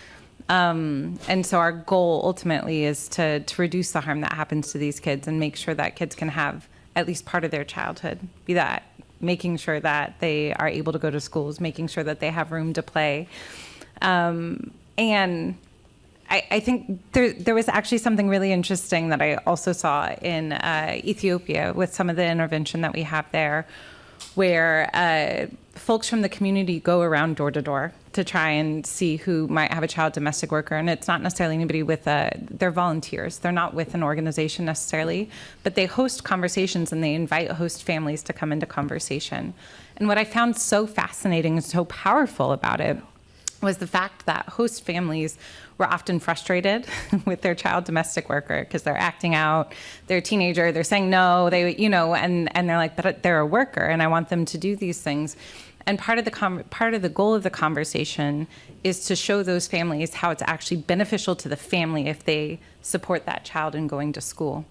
And so our goal ultimately is to reduce the harm that happens to these kids and make sure that kids can have at least part of their childhood, be that making sure that they are able to go to schools, making sure that they have room to play. And I think there was actually something really interesting that I also saw in Ethiopia with some of the intervention that we have there, where folks from the community go around door to door to try and see who might have a child domestic worker. And it's not necessarily anybody with they're volunteers. They're not with an organization necessarily, but they host conversations and they invite host families to come into conversation. And what I found so fascinating and so powerful about it was the fact that host families were often frustrated with their child domestic worker because they're acting out, they're a teenager, they're saying no, and they're like, but they're a worker and I want them to do these things. And part of the goal of the conversation is to show those families how it's actually beneficial to the family if they support that child in going to school.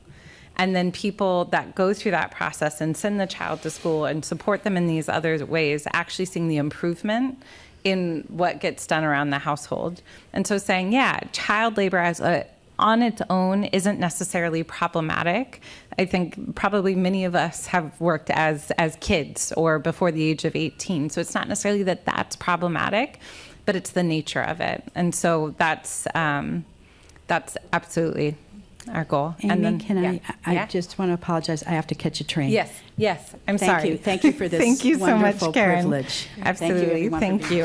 And then people that go through that process and send the child to school and support them in these other ways, actually seeing the improvement in what gets done around the household. And so saying, yeah, child labor on its own isn't necessarily problematic. I think probably many of us have worked as kids or before the age of 18. So it's not necessarily that that's problematic, but it's the nature of it. And so that's absolutely our goal. Amy, and then, can I Yeah. just want to apologize. I have to catch a train. Yes, I'm Thank sorry. you. Thank you for this Thank you so much, wonderful Karen. privilege. Absolutely. Thank you, everyone, for being Thank you.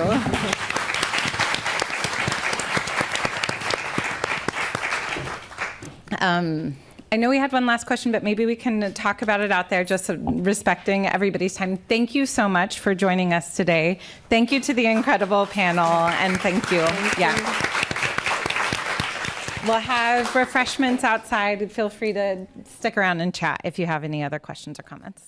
I know we had one last question, but maybe we can talk about it out there, just respecting everybody's time. Thank you so much for joining us today. Thank you to the incredible panel, and thank you. We'll have refreshments outside. Feel free to stick around and chat if you have any other questions or comments.